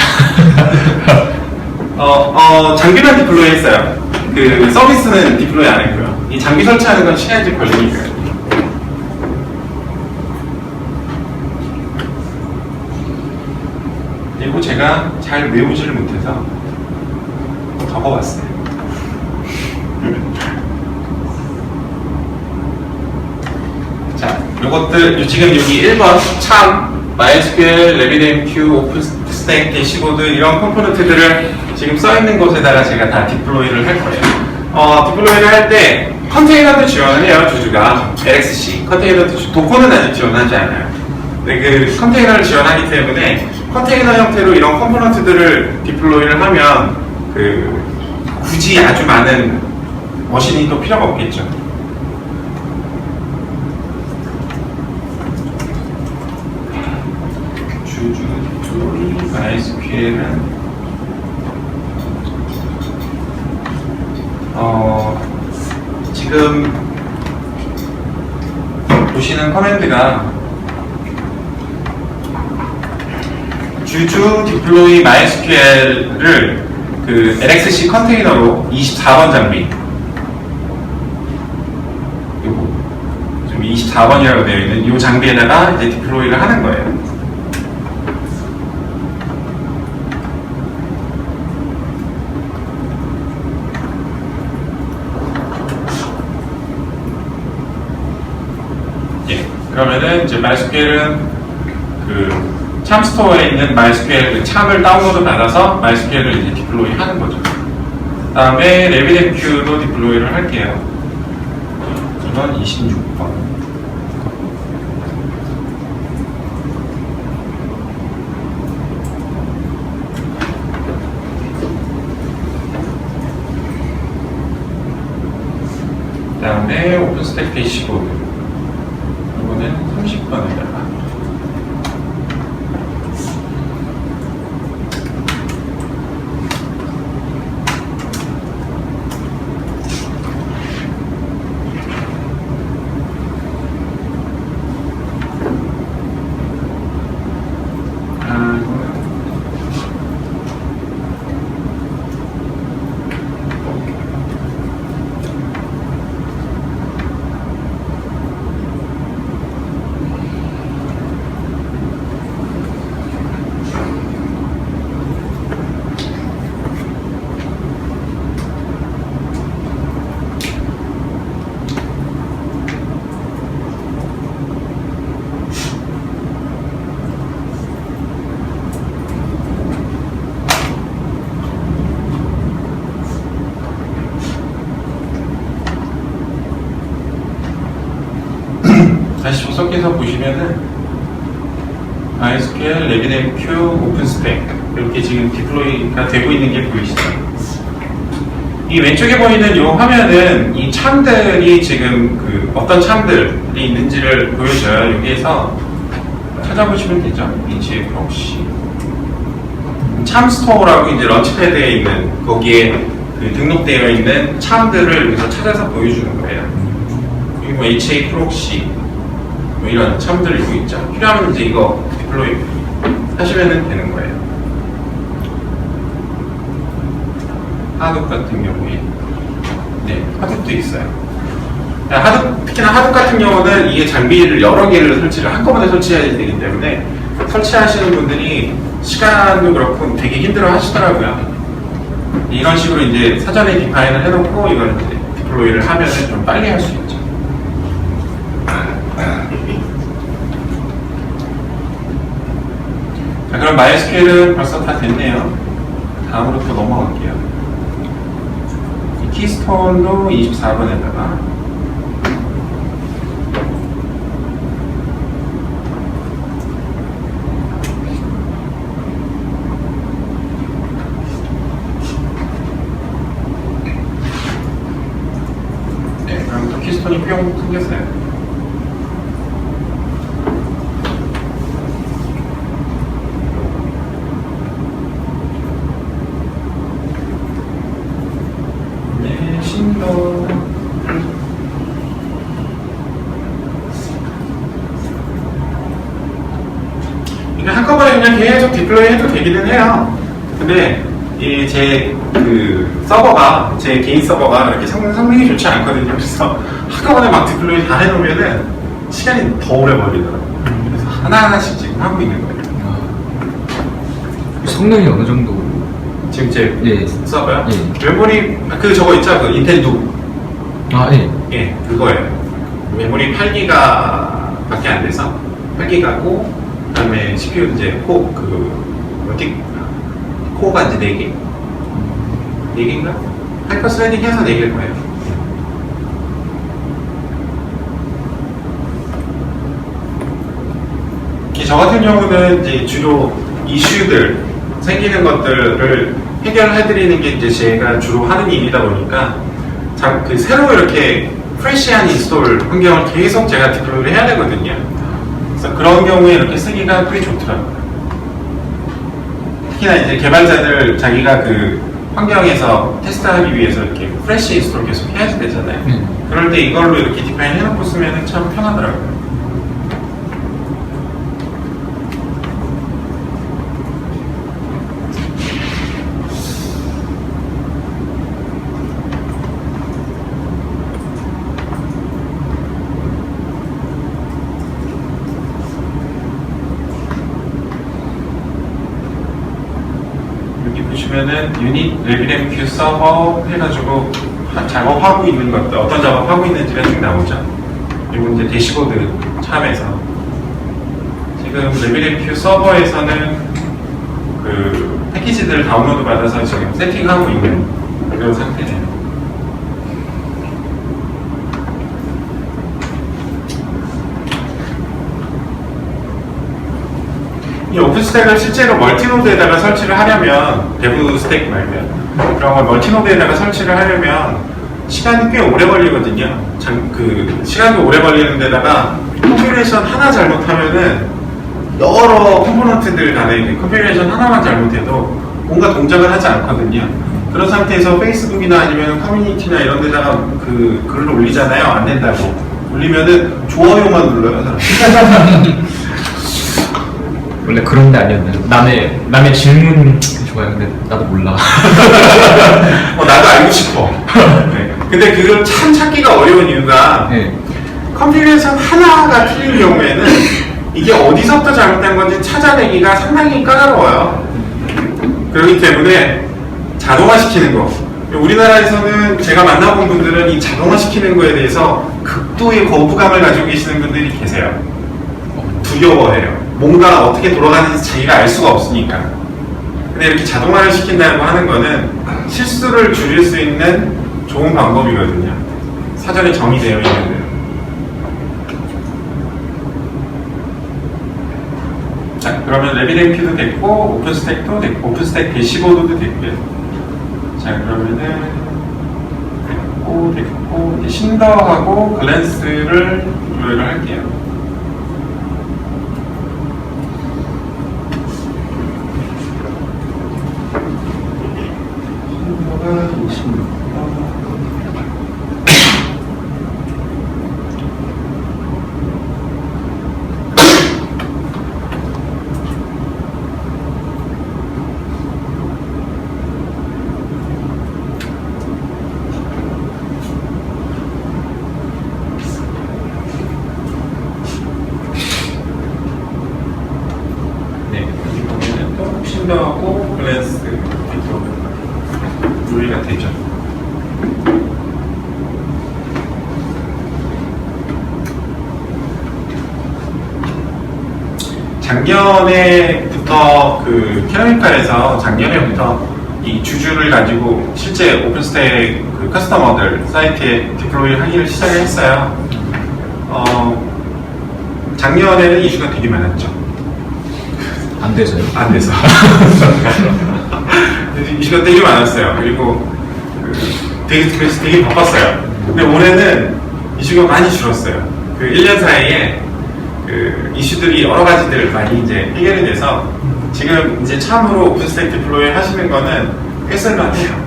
장비만 디플로이 했어요. 그 서비스는 디플로이 안 했고요. 이 장비 설치하는 건 시간이 좀 걸리니까요. 그리고 제가 잘 외우지를 못해서 적어봤어요. 자, 요것들 지금 여기 1번 참 MySQL, RabbitMQ, 오픈스택, 대시보드 이런 컴포넌트들을 지금 써있는 곳에다가 제가 다 디플로이를 할 거예요. 디플로이를 할 때 컨테이너도 지원을 해요. 주주가 LXC 컨테이너도 도커는 아직 지원하지 않아요. 근데 그 컨테이너를 지원하기 때문에 컨테이너 형태로 이런 컴포넌트들을 디플로이를 하면 굳이 아주 많은 머신이 또 필요가 없겠죠. 주주 디플로이 MySQL은 지금 보시는 커맨드가 주주 디플로이 MySQL을 그 LXC 컨테이너로 24번 장비 요거 지금 24번이라고 되어 있는 이 장비에다가 이제 디플로이를 하는 거예요. 그러면은 이제 MySQL은 그 참 스토어에 있는 MySQL 그 참을 다운로드 받아서 MySQL을 이제 디플로이 하는 거죠. 그 다음에 RabbitMQ도 디플로이를 할게요. 이건 26번. 그 다음에 오픈스택 대시보드. 이거는 30번에다가 다시 조석해서 보시면은 MySQL, RabbitMQ, 오픈스택 이렇게 지금 디플로이가 되고 있는 게 보이시죠? 이 왼쪽에 보이는 이 화면은 이 참들이 지금 그 어떤 참들이 있는지를 보여줘요. 여기에서 찾아보시면 되죠. 인치 프록시 참 스토어라고 이제 런치패드에 있는 거기에 그 등록되어 있는 참들을 여기서 찾아서 보여주는 거예요. 여기 뭐 HA 프록시 뭐 이런 참들이 여기 있죠. 필요하면 이제 이거 디플로이 하시면 되는 거예요. 하둡 같은 경우에 네, 하둡도 있어요. 특히나 하드 같은 경우는 이게 장비를 여러 개를 설치를 한꺼번에 설치해야 되기 때문에 설치하시는 분들이 시간도 그렇고 되게 힘들어 하시더라고요. 이런 식으로 이제 사전에 디파인을 해놓고 이걸 이제 디플로이를 하면 좀 빨리 할 수 있죠. 자, 그럼 MySQL은 벌써 다 됐네요. 다음으로 또 넘어갈게요. 이 키스톤도 24번에다가 그럼 또 키스톤이 뿅 생겼어요. 네, 신도 이게 한꺼번에 그냥 계속 디플로이 해도 되기는 해요. 근데 이 제 그 서버가 제 개인 서버가 이렇게 성능이 좋지 않거든요. 그래서 한꺼번에 막 디플로이 다 해놓으면은 시간이 더 오래 걸리더라고요. 그래서 하나하나씩 지금 하고 있는 거예요. 성능이 어느 정도? 지금 제 예. 서버요? 예. 메모리 그 저거 있죠? 그 인텔도 아, 예. 예, 그거예요. 메모리 8기가 밖에 안 돼서 8기가고 그다음에 CPU 이제 코어가 이제 4개. 4개인가? 하이퍼 스라이딩 해서 4개일 거예요. 저 같은 경우는 이제 주로 이슈들 생기는 것들을 해결해드리는 게 이제 제가 주로 하는 일이다 보니까 그 새로 이렇게 프레시한 인스톨 환경을 계속 제가 디플로이를 해야 되거든요. 그래서 그런 경우에 이렇게 쓰기가 꽤 좋더라고요. 특히나 이제 개발자들 자기가 그 환경에서 테스트하기 위해서 이렇게 프레시 인스톨 계속 해야 되잖아요. 그럴 때 이걸로 이렇게 디파인 해놓고 쓰면 참 편하더라고요. 보시면은 유닛 레비램큐 서버 해가지고 작업하고 있는 것들 어떤 작업하고 있는지가 쭉 나오죠. 그리고 이제 대시보드 참에서 지금 레비램큐 서버에서는 그 패키지들 다운로드 받아서 지금 세팅하고 있는 그런 상태네요. 이 오픈스택을 실제로 멀티노드에다가 설치를 하려면 대부 스택 말고요. 그런 걸 멀티노드에다가 설치를 하려면 시간이 꽤 오래 걸리거든요. 그 시간도 오래 걸리는 데다가 컨피그레이션 하나 잘못하면은 여러 컴포넌트들 간에 컨피그레이션 하나만 잘못해도 뭔가 동작을 하지 않거든요. 그런 상태에서 페이스북이나 아니면 커뮤니티나 이런 데다가 그 글을 올리잖아요. 안 된다고. 올리면은 좋아요만 눌러요. 원래 그런 데 아니었나요? 남의 질문 좋아요. 근데 나도 몰라. 나도 알고 싶어. 네. 근데 그걸 참 찾기가 어려운 이유가 네. 컨피그레이션 하나가 틀린 경우에는 이게 어디서부터 잘못된 건지 찾아내기가 상당히 까다로워요. 그렇기 때문에 자동화시키는 거. 우리나라에서는 제가 만나본 분들은 이 자동화시키는 거에 대해서 극도의 거부감을 가지고 계시는 분들이 계세요. 두려워해요. 뭔가 어떻게 돌아가는지 자기가 알 수가 없으니까. 근데 이렇게 자동화를 시킨다고 하는 거는 실수를 줄일 수 있는 좋은 방법이거든요. 사전에 정의되어 있는 대로. 자, 그러면 레비램큐도 됐고, 오픈스택도 됐고, 오픈스택 대시보드도 됐고요. 자, 그러면은 됐고, 이제 신더하고 글랜스를 조회를 할게요. 선명하고 밸런스 요리가 되죠. 작년에부터 그 캐노니컬에서 작년에부터 이 주주를 가지고 실제 오픈스택 그 커스터머들 사이트에 디플로이 하기를 시작을 했어요. 작년에는 이슈가 되게 많았죠. 안 돼서요? 안 돼서. 이슈가 되게 많았어요. 그리고 그래서 되게 바빴어요. 근데 올해는 이슈가 많이 줄었어요. 그 1년 사이에 그 이슈들이 여러 가지들 많이 이제 해결이 돼서 지금 이제 참으로 오픈스택 디플로이 하시는 거는 꽤 쓸만해요.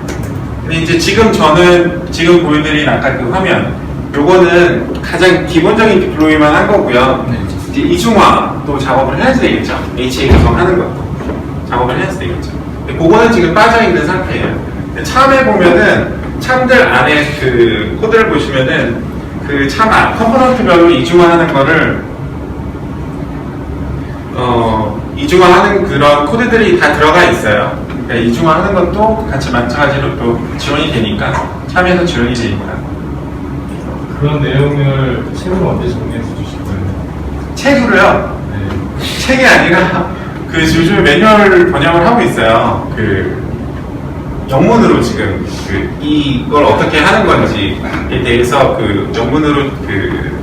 근데 이제 저는 지금 보여드린 아까 그 화면 요거는 가장 기본적인 디플로이만 한 거고요. 네. 이제 이중화도 작업을 해야지 되겠죠. HA 구성하는 것도 작업을 해야지 되겠죠. 근데 그거는 지금 빠져있는 상태예요. 근데 참에 보면은 참들 안에 그 코드를 보시면은 그 참아 컴포넌트별로 이중화하는 거를 이중화하는 그런 코드들이 다 들어가 있어요. 그러니까 이중화하는 것도 같이 마찬가지로 또 지원이 되니까 참여해서 지원이 되니까 그런 내용을 책으로 언제 정리해서 주실 거예요? 책으로요. 네. 책이 아니라 그 요즘 매뉴얼 번역을 하고 있어요. 그 영문으로 지금 이걸 어떻게 하는 건지에 대해서 그 영문으로 그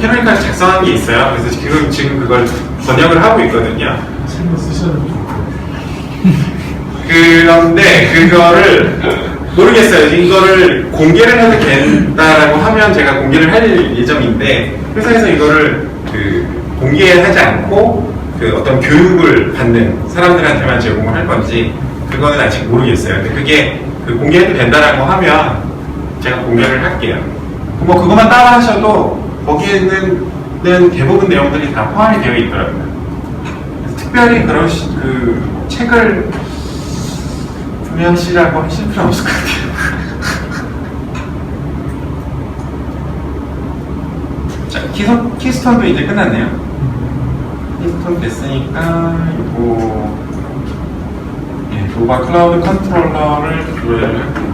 캐노니컬에서 작성한 게 있어요. 그래서 지금 그걸 번역을 하고 있거든요. 책을 쓰셔도 좋고. 그런데 그거를 모르겠어요. 이거를 공개를 해도 된다라고 하면 제가 공개를 할 예정인데 회사에서 이거를 공개하지 않고 어떤 교육을 받는 사람들한테만 제공을 할 건지 그거는 아직 모르겠어요. 근데 그게 공개해도 된다라고 하면 제가 공개를 할게요. 뭐 그것만 따라 하셔도 거기에는 대부분 내용들이 다 포함이 되어 있더라고요. 특별히 그런 책을 구매하시라고 하실 필요는 없을 것 같아요. 자, 키스톤도 이제 끝났네요. 키스톤 됐으니까 이거 노바 클라우드 컨트롤러를 조회를 할게요.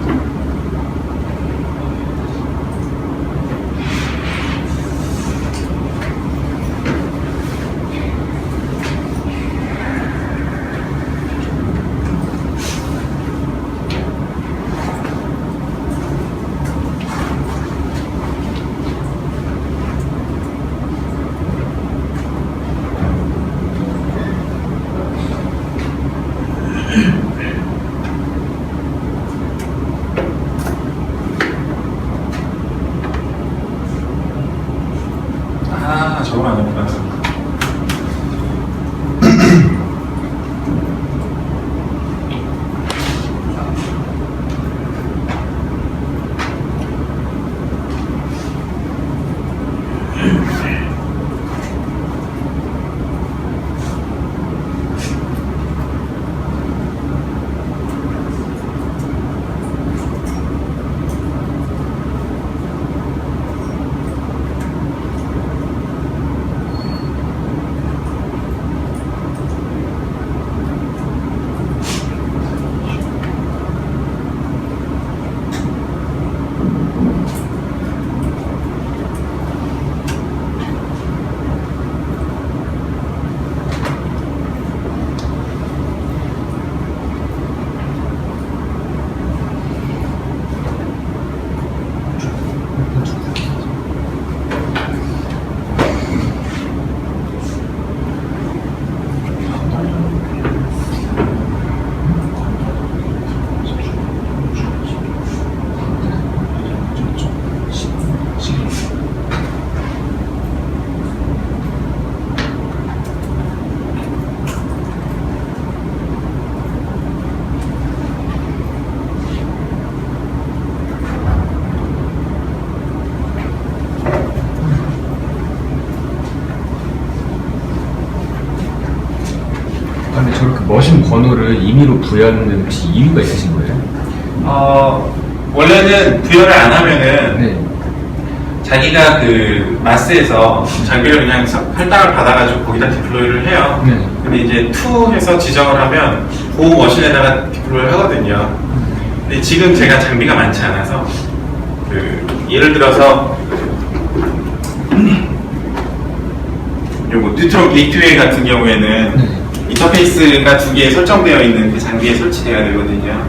저걸 안 해보다. 근데 저렇게 머신 번호를 임의로 부여하는 혹시 이유가 있으신 거예요? 원래는 부여를 안 하면은 네. 자기가 마스에서 장비를 그냥 할당을 받아가지고 거기다 디플로이를 해요. 네. 근데 이제 to 해서 지정을 하면 그 머신에다가 디플로이를 하거든요. 근데 지금 제가 장비가 많지 않아서 예를 들어서 요거 뉴트론 게이트웨이 같은 경우에는 인터페이스가 2개 설정되어 있는 그 장비에 설치되어야 되거든요.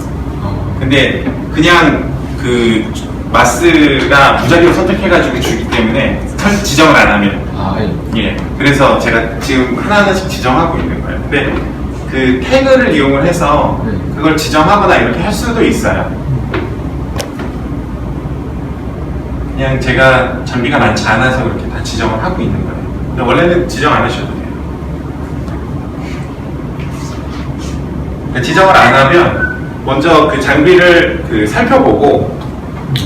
근데 그냥 그 마스가 무작위로 선택해가지고 주기 때문에 지정을 안 하면 예. 그래서 제가 지금 하나하나씩 지정하고 있는 거예요. 근데 그 태그를 이용을 해서 그걸 지정하거나 이렇게 할 수도 있어요. 그냥 제가 장비가 많지 않아서 그렇게 다 지정을 하고 있는 거예요. 근데 원래는 지정 안 하셔도 돼요. 그러니까 지정을 안 하면 먼저 그 장비를 살펴보고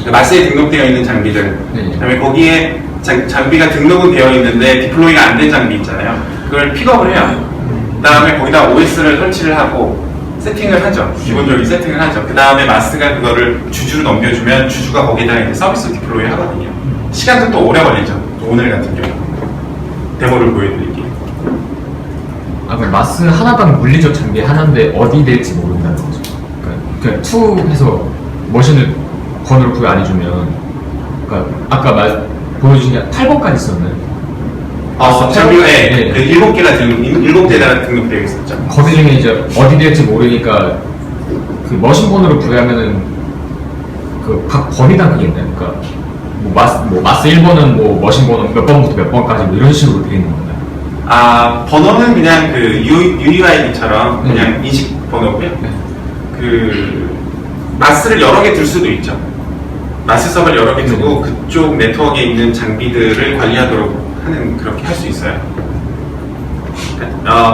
그 마스에 등록되어 있는 장비들, 그다음에 거기에 장비가 등록은 되어 있는데 디플로이가 안 된 장비 있잖아요. 그걸 픽업을 해요. 그다음에 거기다 OS를 설치를 하고 세팅을 하죠. 기본적인 세팅을 하죠. 그 다음에 마스가 그거를 주주로 넘겨주면 주주가 거기다가 이제 서비스 디플로이 하거든요. 시간도 또 오래 걸리죠. 오늘 같은 경우 데모를 보여드릴게요. 그럼 마스 하나당 물리적 장비 하나인데 어디 될지 모른다는 거죠. 그러니까 투 해서 머신을 번호를 부여 안 해주면, 그러니까 아까 보여준 게 8번까지 있었나요? 장비가 그 7개가 7대가 등록되어 있었죠. 거기 중에 이제 어디 될지 모르니까 그 머신 번호를 부여하면은 그 각 번이당 그게 있나요? 그러니까 마스 1번은 머신 번호 몇 번부터 몇 번까지 이런 식으로 되어 있는 건가요? 번호는 그냥 그 UUID처럼 그냥 인식 번호고요. 그 마스를 여러 개 둘 수도 있죠. 마스 서버를 여러 개 두고 그쪽 네트워크에 있는 장비들을 관리하도록 하는, 그렇게 할 수 있어요.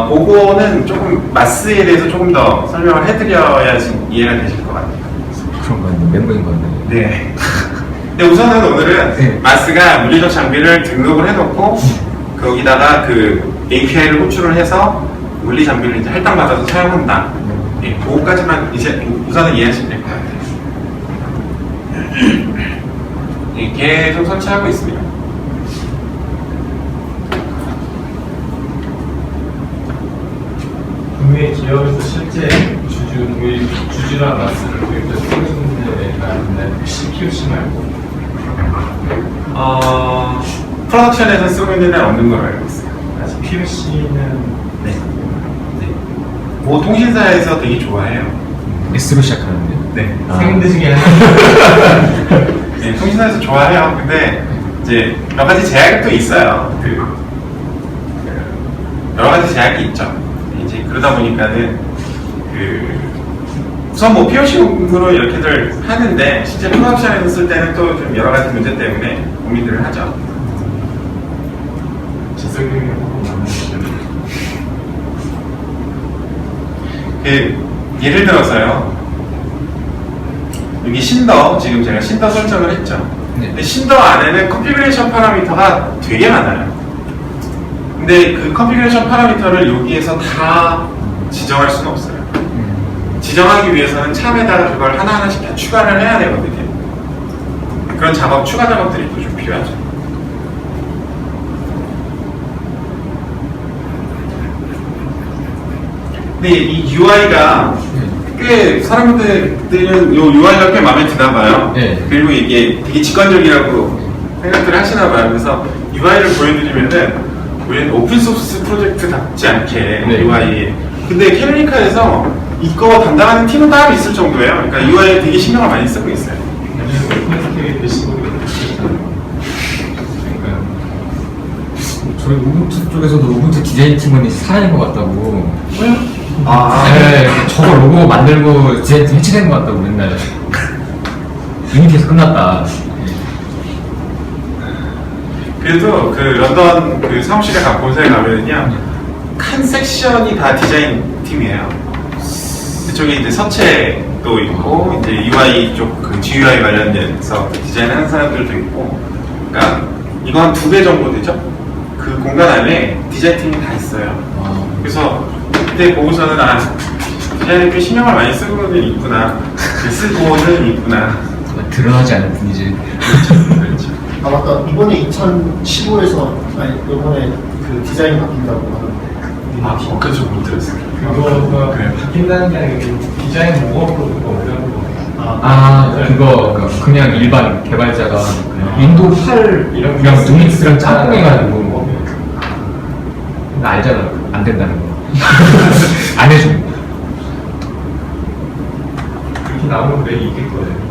그거는 조금 마스에 대해서 조금 더 설명을 해드려야지 이해가 되실 것 같아요. 그런 건 멤버인 건데. 네. 근데 우선은 오늘은 마스가 물리적 장비를 등록을 해놓고 거기다가 그 API를 호출을 해서 물리 장비를 이제 할당받아서 사용한다. 그거까지만 이제 우선은 이해하시면 될 것 같아요. 계속 설치하고 있습니다. 국내 기업에서 실제 주주랑 마스를 도입해서 쓰는 데가 있나요? POC 말고. 프로덕션에서 쓰고 있는 데는 없는 걸로 알고 있어요. 아직 POC는 네. 뭐 통신사에서 되게 좋아해요. S로 시작하는데. 네. 생들 중에 하나. 네, 통신사에서 좋아해요. 근데 이제 몇 가지 제약이 또 있어요. 여러 가지 제약이 있죠. 이제 그러다 보니까는 우선 뭐 POC용으로 이렇게들 하는데 실제 프로덕션에서 쓸 때는 또 좀 여러 가지 문제 때문에 고민들을 하죠. 지성님이 예를 들어서요. 여기 신더, 지금 제가 신더 설정을 했죠. 근데 신더 안에는 컨피그레이션 파라미터가 되게 많아요. 근데 그 컨피그레이션 파라미터를 여기에서 다 지정할 수는 없어요. 지정하기 위해서는 참에다가 그걸 하나하나씩 다 추가를 해야 되거든요. 그런 추가 작업들이 또 좀 필요하죠. 근데 이 UI가 꽤 사람들은 이 UI가 꽤 마음에 드나 봐요. 그리고 이게 되게 직관적이라고 생각들을 하시나 봐요. 그래서 UI를 보여드리면은 우리는 오픈소스 프로젝트답지 않게 UI에. 근데 캐노니컬에서 이거 담당하는 팀은 따로 있을 정도예요. 그러니까 UI에 되게 신경을 많이 쓰고 있어요. 저희 우분투 쪽에서도 우분투 디자인 팀은 사라진 것 같다고. 저거 로고 만들고 디자인 팀 해체된 것 같다고 맨날. 유니티에서 끝났다. 그래도 그 런던 그 사무실에 본사에 가면은요, 한 섹션이 다 디자인 팀이에요. 그쪽에 이제 서체도 있고, 이제 UI 쪽 그 GUI 관련돼서 디자인하는 사람들도 있고, 그러니까 이건 2배 정도 되죠? 그 공간 안에 디자인 팀이 다 있어요. 그래서 그때 보고서는 디자인에 꽤 신경을 많이 쓰고는 있구나, 쓰고는 있구나. 드러나지 않는 분이지. 그렇죠. 맞다. 이번에 2015에서 이번에 그 디자인이 바뀐다고 하는데 그렇죠. 못 들었어요. 그거가 그냥 바뀐다는 게 아니고 디자인 모험으로 어려운 거. 그거 그냥 일반 개발자가 그냥 윈도우 8 이런 그냥 거 유닉스랑 쓰니까 짬뽕해가지고 나 알잖아. 안 된다는 거. 안 해주는 거. 그렇게 나오면 왜 이길 거예요?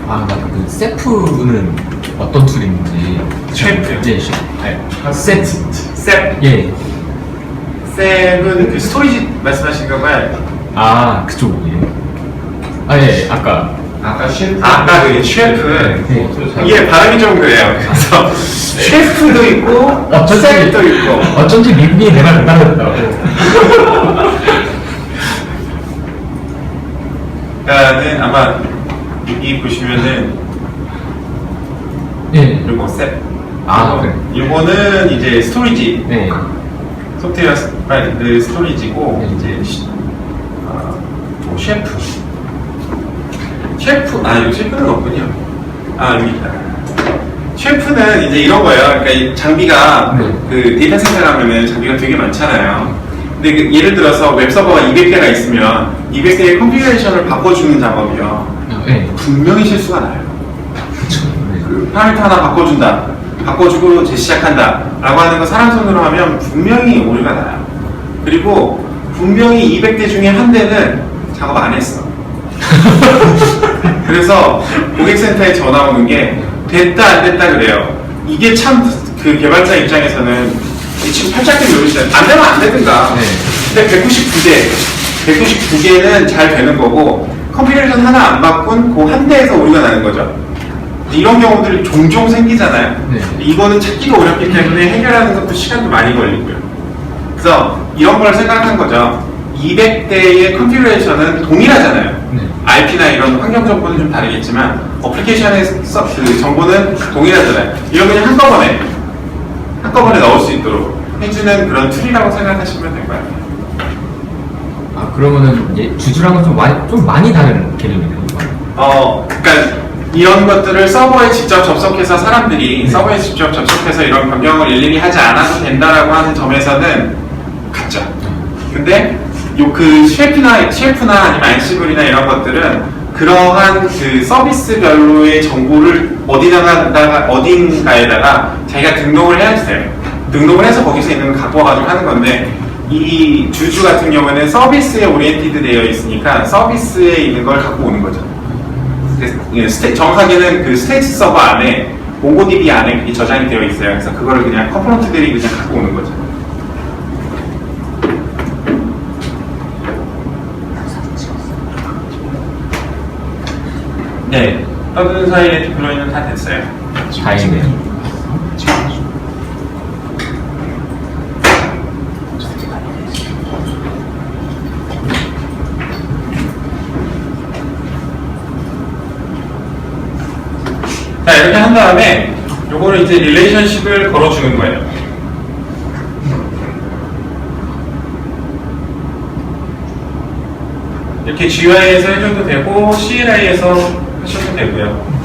맞다. 그 세프는 어떤 툴인지. 셰프요? 예, 셰프. 세프. 셉. 예. 셉은 그 스토리지 말씀하신 건가요? 그쪽이에요. 예. 아까. 아까 셰프. 아까 그 셰프. 네. 이게 발음이 좀 그래요. 그래서 셰프도 있고 셉도 있고. 어쩐지 미국이 내가 못하겠다고. 그러니까는 아마 여기 보시면은 예. 요거 셉. 그래. 요거는 이제 스토리지. 네. 소프트웨어 그 스토리지고 네. 이제 셰프. 여기 셰프는 없군요. 여기 있다. 셰프는 이제 이런 거예요. 그러니까 이 장비가 네. 그 데이터 센터 가면은 장비가 되게 많잖아요. 근데 그 예를 들어서 웹 서버가 200개가 있으면 200개의 컨피그레이션을 바꿔주는 작업이요. 네. 분명히 실수가 나요. 그쵸. 네. 그 파라미터 하나 바꿔준다. 바꿔주고 재시작한다. 라고 하는 거 사람 손으로 하면 분명히 오류가 나요. 그리고 분명히 200대 중에 한 대는 작업 안 했어. 그래서 고객센터에 전화 오는 게 됐다 안 됐다 그래요. 이게 참 그 개발자 입장에서는 지금 팔짝기 누르시잖아요. 안 되면 안 되든가. 네. 근데 199개는 잘 되는 거고 컨피그레이션 하나 안 바꾼 그 한 대에서 오류가 나는 거죠. 이런 경우들이 종종 생기잖아요. 네. 이거는 찾기가 어렵기 때문에 해결하는 것도 시간도 많이 걸리고요. 그래서 이런 걸 생각한 거죠. 200대의 컨피그레이션은 동일하잖아요. 네. RP나 이런 환경 정보는 좀 다르겠지만 어플리케이션의 그 정보는 동일하잖아요. 이런 그냥 한꺼번에 넣을 수 있도록 해주는 그런 툴이라고 생각하시면 될 것 같아요. 그러면은 주주랑은 좀 많이 다른 개념이네요. 그러니까 이런 것들을 서버에 직접 접속해서 사람들이 네. 서버에 직접 접속해서 이런 변경을 일일이 하지 않아도 된다라고 하는 점에서는 같죠. 근데 그 셰프나 아니면 안시블이나 이런 것들은 그러한 그 서비스별로의 정보를 어딘가에다가 자기가 등록을 해야지 돼요. 등록을 해서 거기서 있는 걸 갖고 와가지고 하는 건데 이 주주 같은 경우는 서비스에 오리엔티드 되어 있으니까 서비스에 있는 걸 갖고 오는 거죠. 정확하게는 그 스테이트 서버 안에 몽고DB 안에 그게 저장이 되어 있어요. 그래서 그거를 그냥 컴포넌트들이 그냥 갖고 오는 거죠. 네, 떠드는 사이에 디플로이는 다 됐어요. 다행이네요. 자, 이렇게 한 다음에 요거를 이제 릴레이션십을 걸어주는 거예요. 이렇게 GUI에서 해줘도 되고 CLI에서 하셔도 되고요.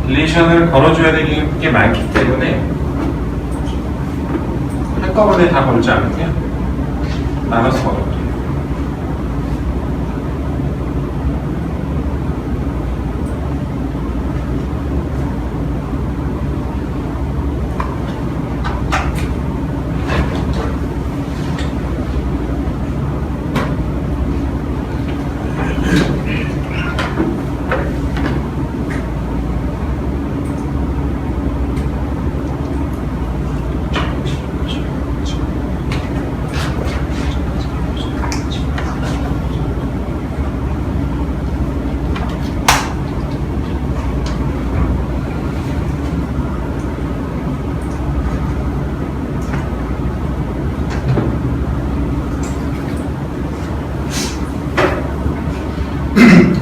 릴레이션을 걸어줘야 되는 게 많기 때문에 한꺼번에 다 걸지 않고요. 나눠서 걸어요.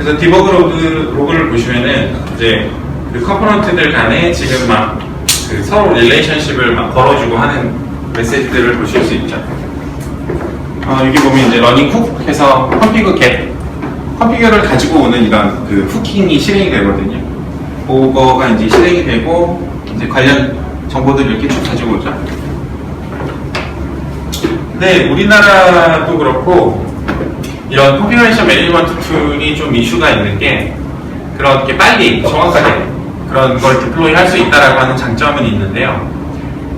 그래서 디버그 로그를 보시면은 이제 그 컴포넌트들 간에 지금 막 그 서로 릴레이션십을 막 걸어주고 하는 메시지들을 보실 수 있죠. 여기 보면 이제 러닝 훅 해서 컴피그 겟 컴피그를 가지고 오는 이런 그 후킹이 실행이 되거든요. 그거가 이제 실행이 되고 이제 관련 정보들을 이렇게 쭉 가지고 오죠. 근데 우리나라도 그렇고 이런 컨피그레이션 매니지먼트 툴이 좀 이슈가 있는 게 그렇게 빨리 정확하게 그런 걸 디플로이 할 수 있다라고 하는 장점은 있는데요.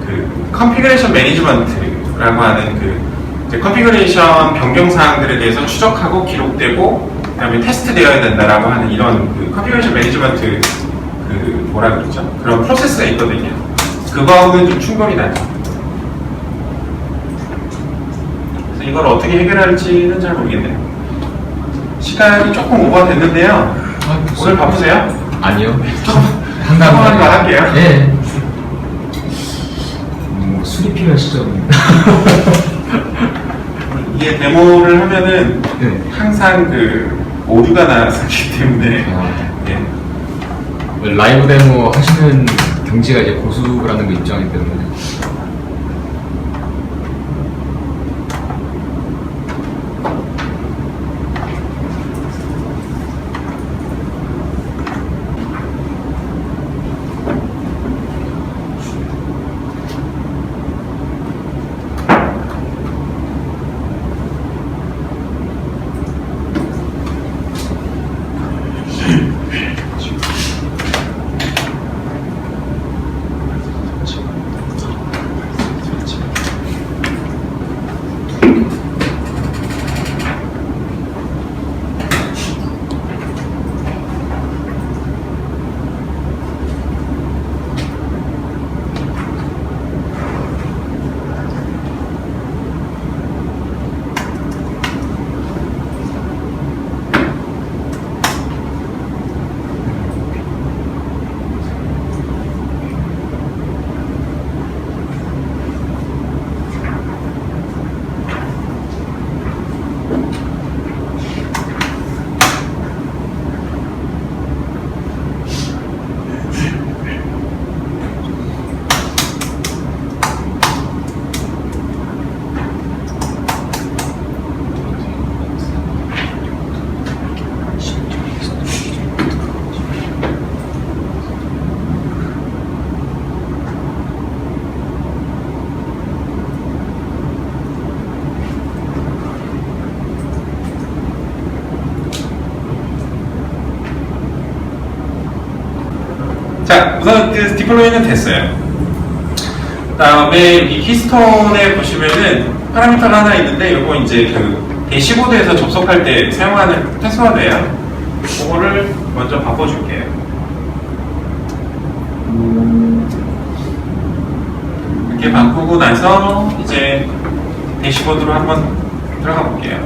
그 컨피그레이션 매니지먼트라고 하는 그 이제 컨피그레이션 변경 사항들에 대해서 추적하고 기록되고 그다음에 테스트되어야 된다라고 하는 이런 그 컨피그레이션 매니지먼트 그 뭐라 그러죠? 그런 프로세스가 있거든요. 그거하고는 좀 충돌이 나죠. 그래서 이걸 어떻게 해결할지는 잘 모르겠네요. 시간이 조금 오버됐는데요. 오늘 바쁘세요? 아니요. 한번 더 할게요. 네. 뭐 술이 필요하시죠? 이게 데모를 하면은 네. 항상 그 오류가 나기 때문에 예. 라이브 데모 하시는 경지가 이제 고수라는 게 입장이기 때문에. 자, 우선 그 디플로이는 됐어요. 다음에 이 키스톤에 보시면은 파라미터가 하나 있는데 이거 이제 그 대시보드에서 접속할 때 사용하는 패스워드예요. 그거를 먼저 바꿔줄게요. 이렇게 바꾸고 나서 이제 대시보드로 한번 들어가 볼게요.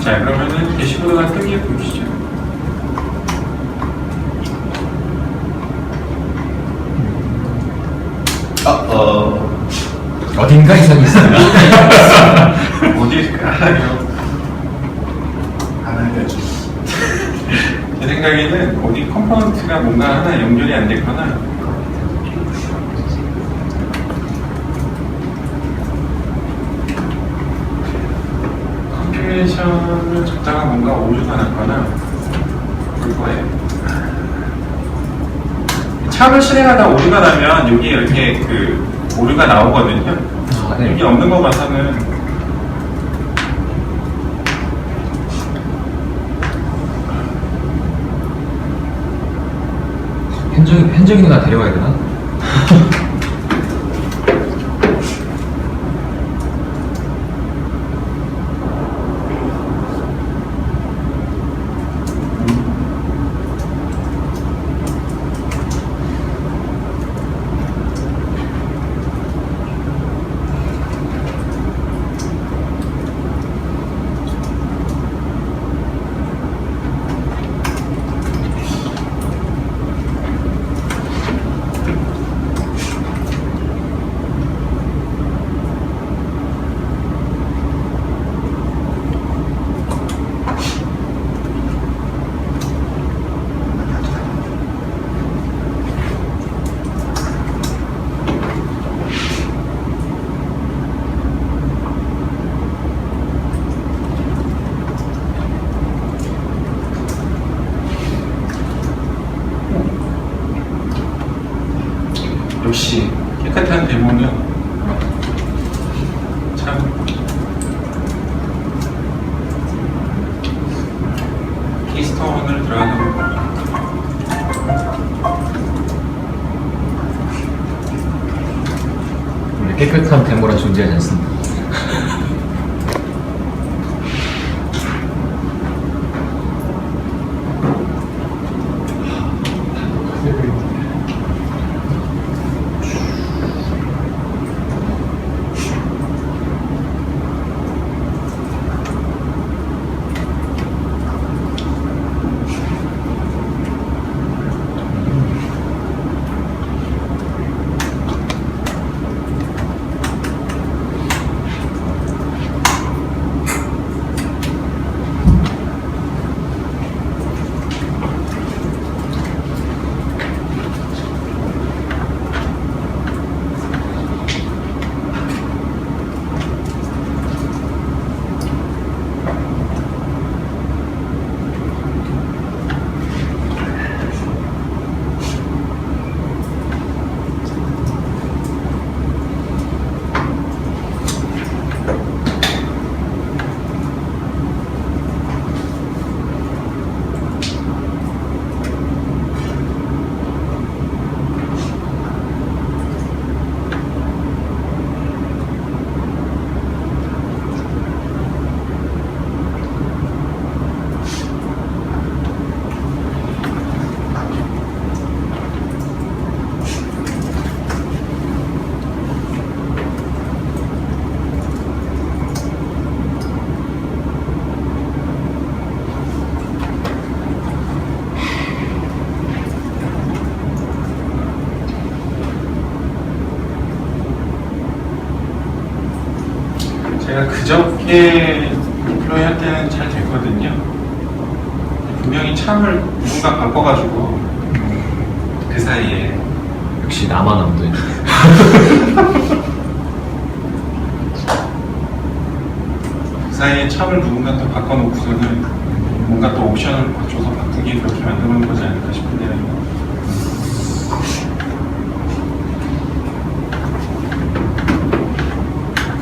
자, 그러면은 대시보드가 뜨게 보이시죠? 어딘가 이상이 있습니다. 어딜까요? 안 알려줘. 제 생각에는 어디 컴포넌트가 뭔가 하나 연결이 안 됐거나 컴퓨레이션을 적다가 뭔가 오류가 났거나 그럴 거예요. 참을 실행하다 오류가 나면 여기 이렇게 그 오류가 나오거든요. 아, 네. 여기 없는 거 봐서는 현정이나 데려가야 되나? 역시 깨끗한 데모는 참 키스톤을 들어가는 거. 원래 깨끗한 데모란 존재하지 않습니다. 제가 그저께 디플로이 할 때는 잘 됐거든요. 분명히 참을 누군가 바꿔가지고 그 사이에 역시 나만 안 돼. 그 사이에 참을 누군가 또 바꿔놓고서는 뭔가 또 옵션을 맞춰서 바꾸게 그렇게 만드는 거지 않을까 싶은데요.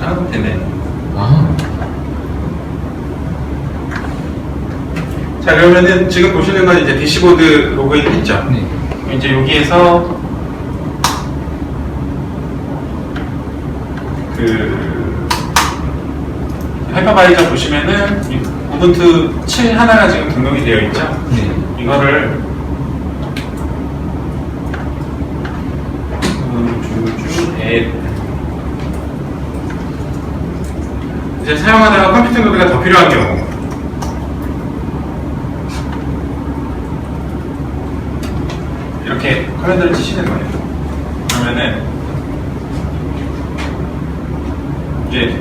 하나도 되네. 아, 자, 그러면은 지금 보시는 건 이제 대시보드 로그인 했죠? 네. 이제 여기에서 그 하이퍼바이저 보시면은 이 우분투 7 하나가 지금 등록이 되어 있죠? 네. 이거를 쭉 이제 사용하다가 컴퓨터 노드가 더 필요한 경우 이렇게 커맨드를 치시는 거예요. 그러면은 이제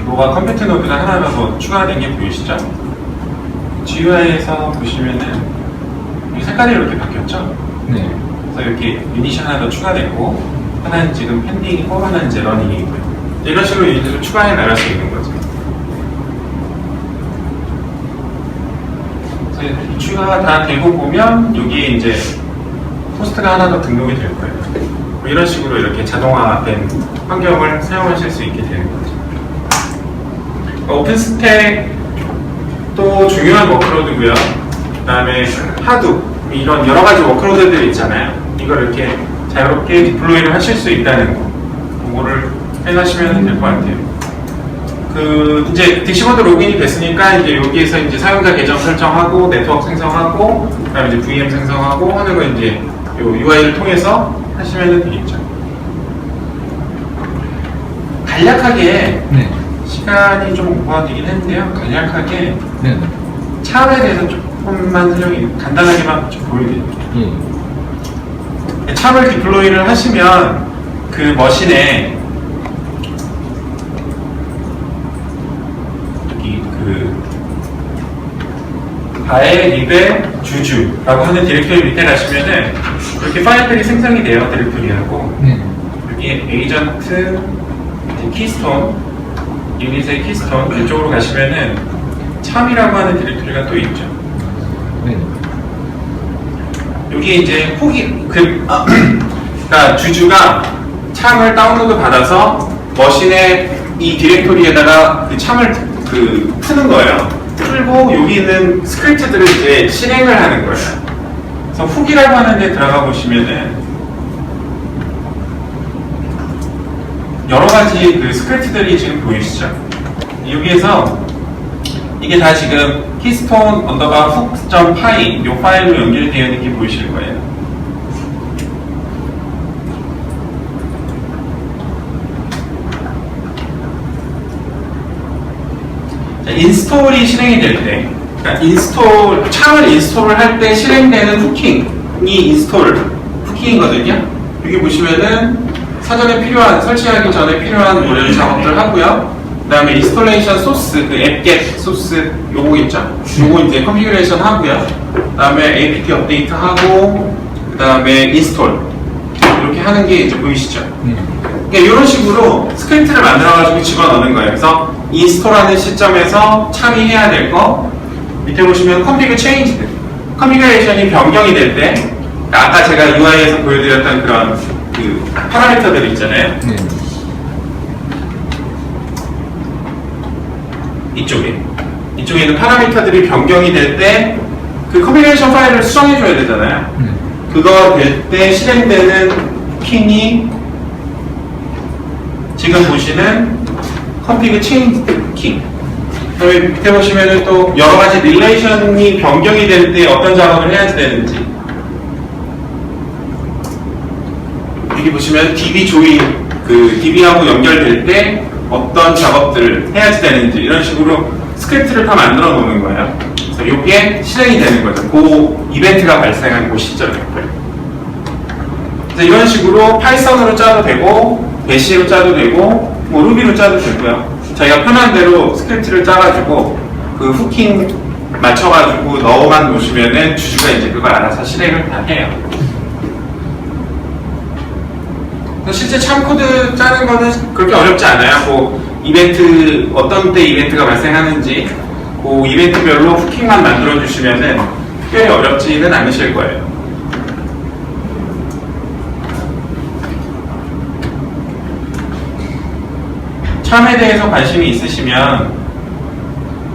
뭐가 컴퓨터 노드가 하나가 더 추가된 게 보이시죠? GUI에서 보시면은 이 색깔이 이렇게 바뀌었죠? 네. 그래서 이렇게 유닛이 하나 더 추가됐고 하나는 지금 펜딩이고 하나는 이제 러닝이고요. 이런 식으로 유닛을 추가해 나갈 수 있는 거죠. 그래서 이 추가가 다 되고 보면 여기에 이제 호스트가 하나 더 등록이 될 거예요. 뭐 이런 식으로 이렇게 자동화된 환경을 사용하실 수 있게 되는 거죠. 오픈스택 또 중요한 워크로드고요. 그 다음에 하두 이런 여러 가지 워크로드들이 있잖아요. 이걸 이렇게 자유롭게 디플로이를 하실 수 있다는 거, 그거를 해가시면 될 것 같아요. 그 이제 대시보드 로그인이 됐으니까 이제 여기에서 이제 사용자 계정 설정하고 네트워크 생성하고 그다음에 이제 VM 생성하고 하는 거 이제 요 UI를 통해서 하시면 되겠죠. 간략하게 네. 시간이 좀 오버되긴 했는데요. 간략하게 네. 참에 대해서 조금만 설명이 간단하게만 좀 보여드릴게요. 예. 참을 디플로이를 하시면 그 머신에 여기 그 바에 립에 주주라고 하는 디렉토리 밑에 가시면은 이렇게 파일들이 생성이 돼요. 디렉토리하고 네. 여기에 에이전트 키스톤 유닛의 키스톤 이쪽으로 가시면은 참이라고 하는 디렉토리가 또 있죠. 네. 여기에 이제 후기 그러니까 주주가 참을 다운로드 받아서 머신의 이 디렉토리에다가 그 참을 푸는 거예요. 풀고 여기 있는 스크립트들을 이제 실행을 하는 거예요. 그래서 훅이라고 하는 데 들어가 보시면은 여러 가지 그 스크립트들이 지금 보이시죠? 여기에서 이게 다 지금 keystone _hook.py 이 파일로 연결되어 있는 게 보이실 거예요. 자, 인스톨이 실행이 될 때, 그러니까 참을 인스톨을 할 때 실행되는 후킹이 후킹이거든요. 여기 보시면은 사전에 설치하기 전에 필요한 모든 작업들 하고요. 그 다음에 인스톨레이션 소스, 그 앱겟 소스 요거 있죠? 요거 이제 컨피그레이션 하고요. 그 다음에 apt 업데이트 하고, 그 다음에 인스톨 이렇게 하는 게 이제 보이시죠? 그러니까 이런 식으로 스크립트를 만들어가지고 집어넣는 거예요. 그래서 인스톨하는 시점에서 참이 해야 될 거, 밑에 보시면 config changed, 컨피그레이션이 변경이 될 때, 아까 제가 UI에서 보여드렸던 그런 그 파라미터들 있잖아요. 이쪽에 있는 파라미터들이 변경이 될 때 그 컨피그레이션 파일을 수정해 줘야 되잖아요. 그거 될 때 실행되는 킹이 지금 보시는 config changed king. 그다음에 밑에 보시면은 또 여러 가지 릴레이션이 변경이 될 때 어떤 작업을 해야 되는지. 여기 보시면 DB 조인, DB하고 연결될 때 어떤 작업들을 해야지 되는지 이런 식으로 스크립트를 다 만들어 놓는 거예요. 그래서 이게 실행이 되는 거죠. 그 이벤트가 발생한 그 시점에. 그래서 이런 식으로 파이썬으로 짜도 되고, 배시로 짜도 되고, 뭐 루비로 짜도 되고요. 자기가 편한 대로 스크립트를 짜가지고 그 후킹 맞춰가지고 넣어만 놓으시면은 주주가 이제 그걸 알아서 실행을 다 해요. 실제 참 코드 짜는 거는 그렇게 어렵지 않아요. 뭐 이벤트 어떤 때 이벤트가 발생하는지 그 이벤트별로 후킹만 만들어 주시면은 특별히 어렵지는 않으실 거예요. 참에 대해서 관심이 있으시면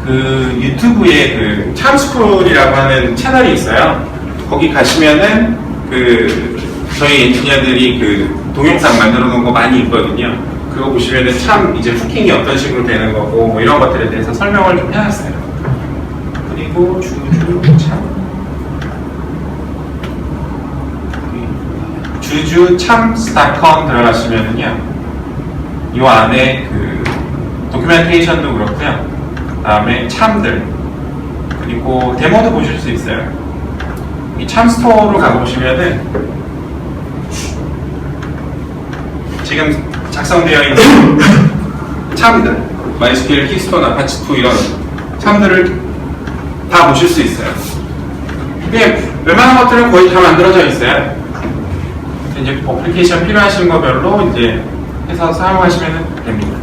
그 유튜브에 그 참스쿨이라고 하는 채널이 있어요. 거기 가시면은 그 저희 엔지니어들이 그 동영상 만들어 놓은 거 많이 있거든요. 그거 보시면은 참 이제 후킹이 어떤 식으로 되는 거고 뭐 이런 것들에 대해서 설명을 좀 해놨어요. 그리고 주주참.com 들어가시면은요. 이 안에 그 도큐멘테이션도 그렇고요. 그 다음에 참들 그리고 데모도 보실 수 있어요. 이 참 스토어로 가보시면은 지금 작성되어 있는 참들, MySQL, 키스톤, 아파치2 이런 참들을 다 보실 수 있어요. 근데 웬만한 것들은 거의 다 만들어져 있어요. 이제 어플리케이션 필요하신 거별로 이제 해서 사용하시면 됩니다.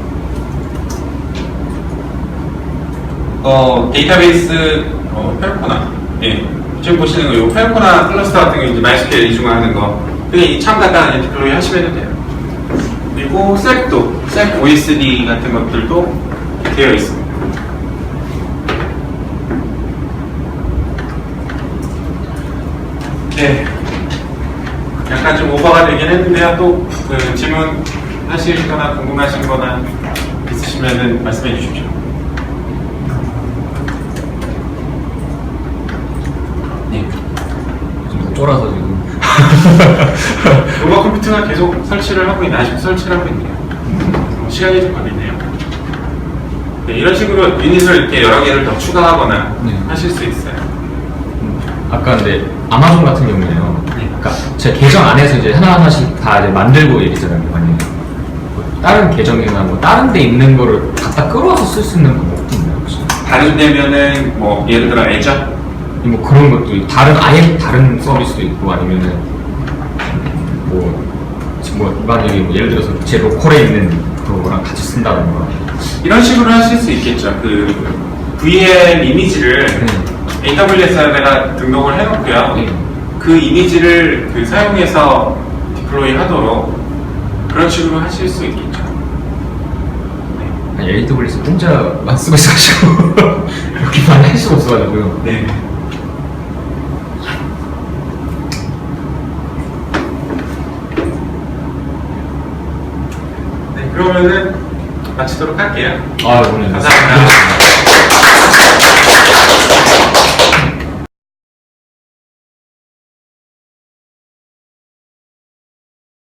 데이터베이스 페르코나, 예, 지금 보시는 거, 이 페르코나 클러스터 같은 거 이제 MySQL 이중화하는 거, 그냥 이 참 간단한 디플로이 하시면 돼요. 그리고 셀도, 셀 OSD 같은 것들도 되어 있습니다. 네, 약간 좀 오버가 되긴 했는데요. 또 그 질문 하시거나 궁금하신 거나 있으시면 말씀해 주십시오. 네. 좀 쫄아서 지금. 로버 컴퓨터가 계속 설치를 하고 있네요. 아직도 설치를 하고 있네요. 시간이 좀 걸리네요. 네, 이런 식으로 유닛을 이렇게 여러 개를 더 추가하거나 하실 수 있어요. 아까 근데 아마존 같은 경우에요. 네. 그러니까 제 계정 안에서 이제 하나하나씩 다 이제 만들고 이러잖아요. 아니 다른 계정이나 뭐 다른 데 있는 거를 갖다 끌어서 쓸 수 있는 방법도 있나요? 혹시? 다른 데면은 뭐 예를 들어 애저? 뭐 그런 것도 아예 다른 서비스도 있고 아니면은 뭐 일반적인 뭐 예를 들어서 제 로컬에 있는 그거랑 같이 쓴다던가 이런 식으로 하실 수 있겠죠. 그 VL 이미지를 AWS에다가 등록을 해놓고요. 그 이미지를 사용해서 디플로이 하도록 그런 식으로 하실 수 있겠죠. 아니, AWS 혼자만 쓰고 있어가지고 그렇게만 할 수가 없어가지고요. 네. 네, 그러면은 마치도록 할게요. 아, 오늘 감사합니다.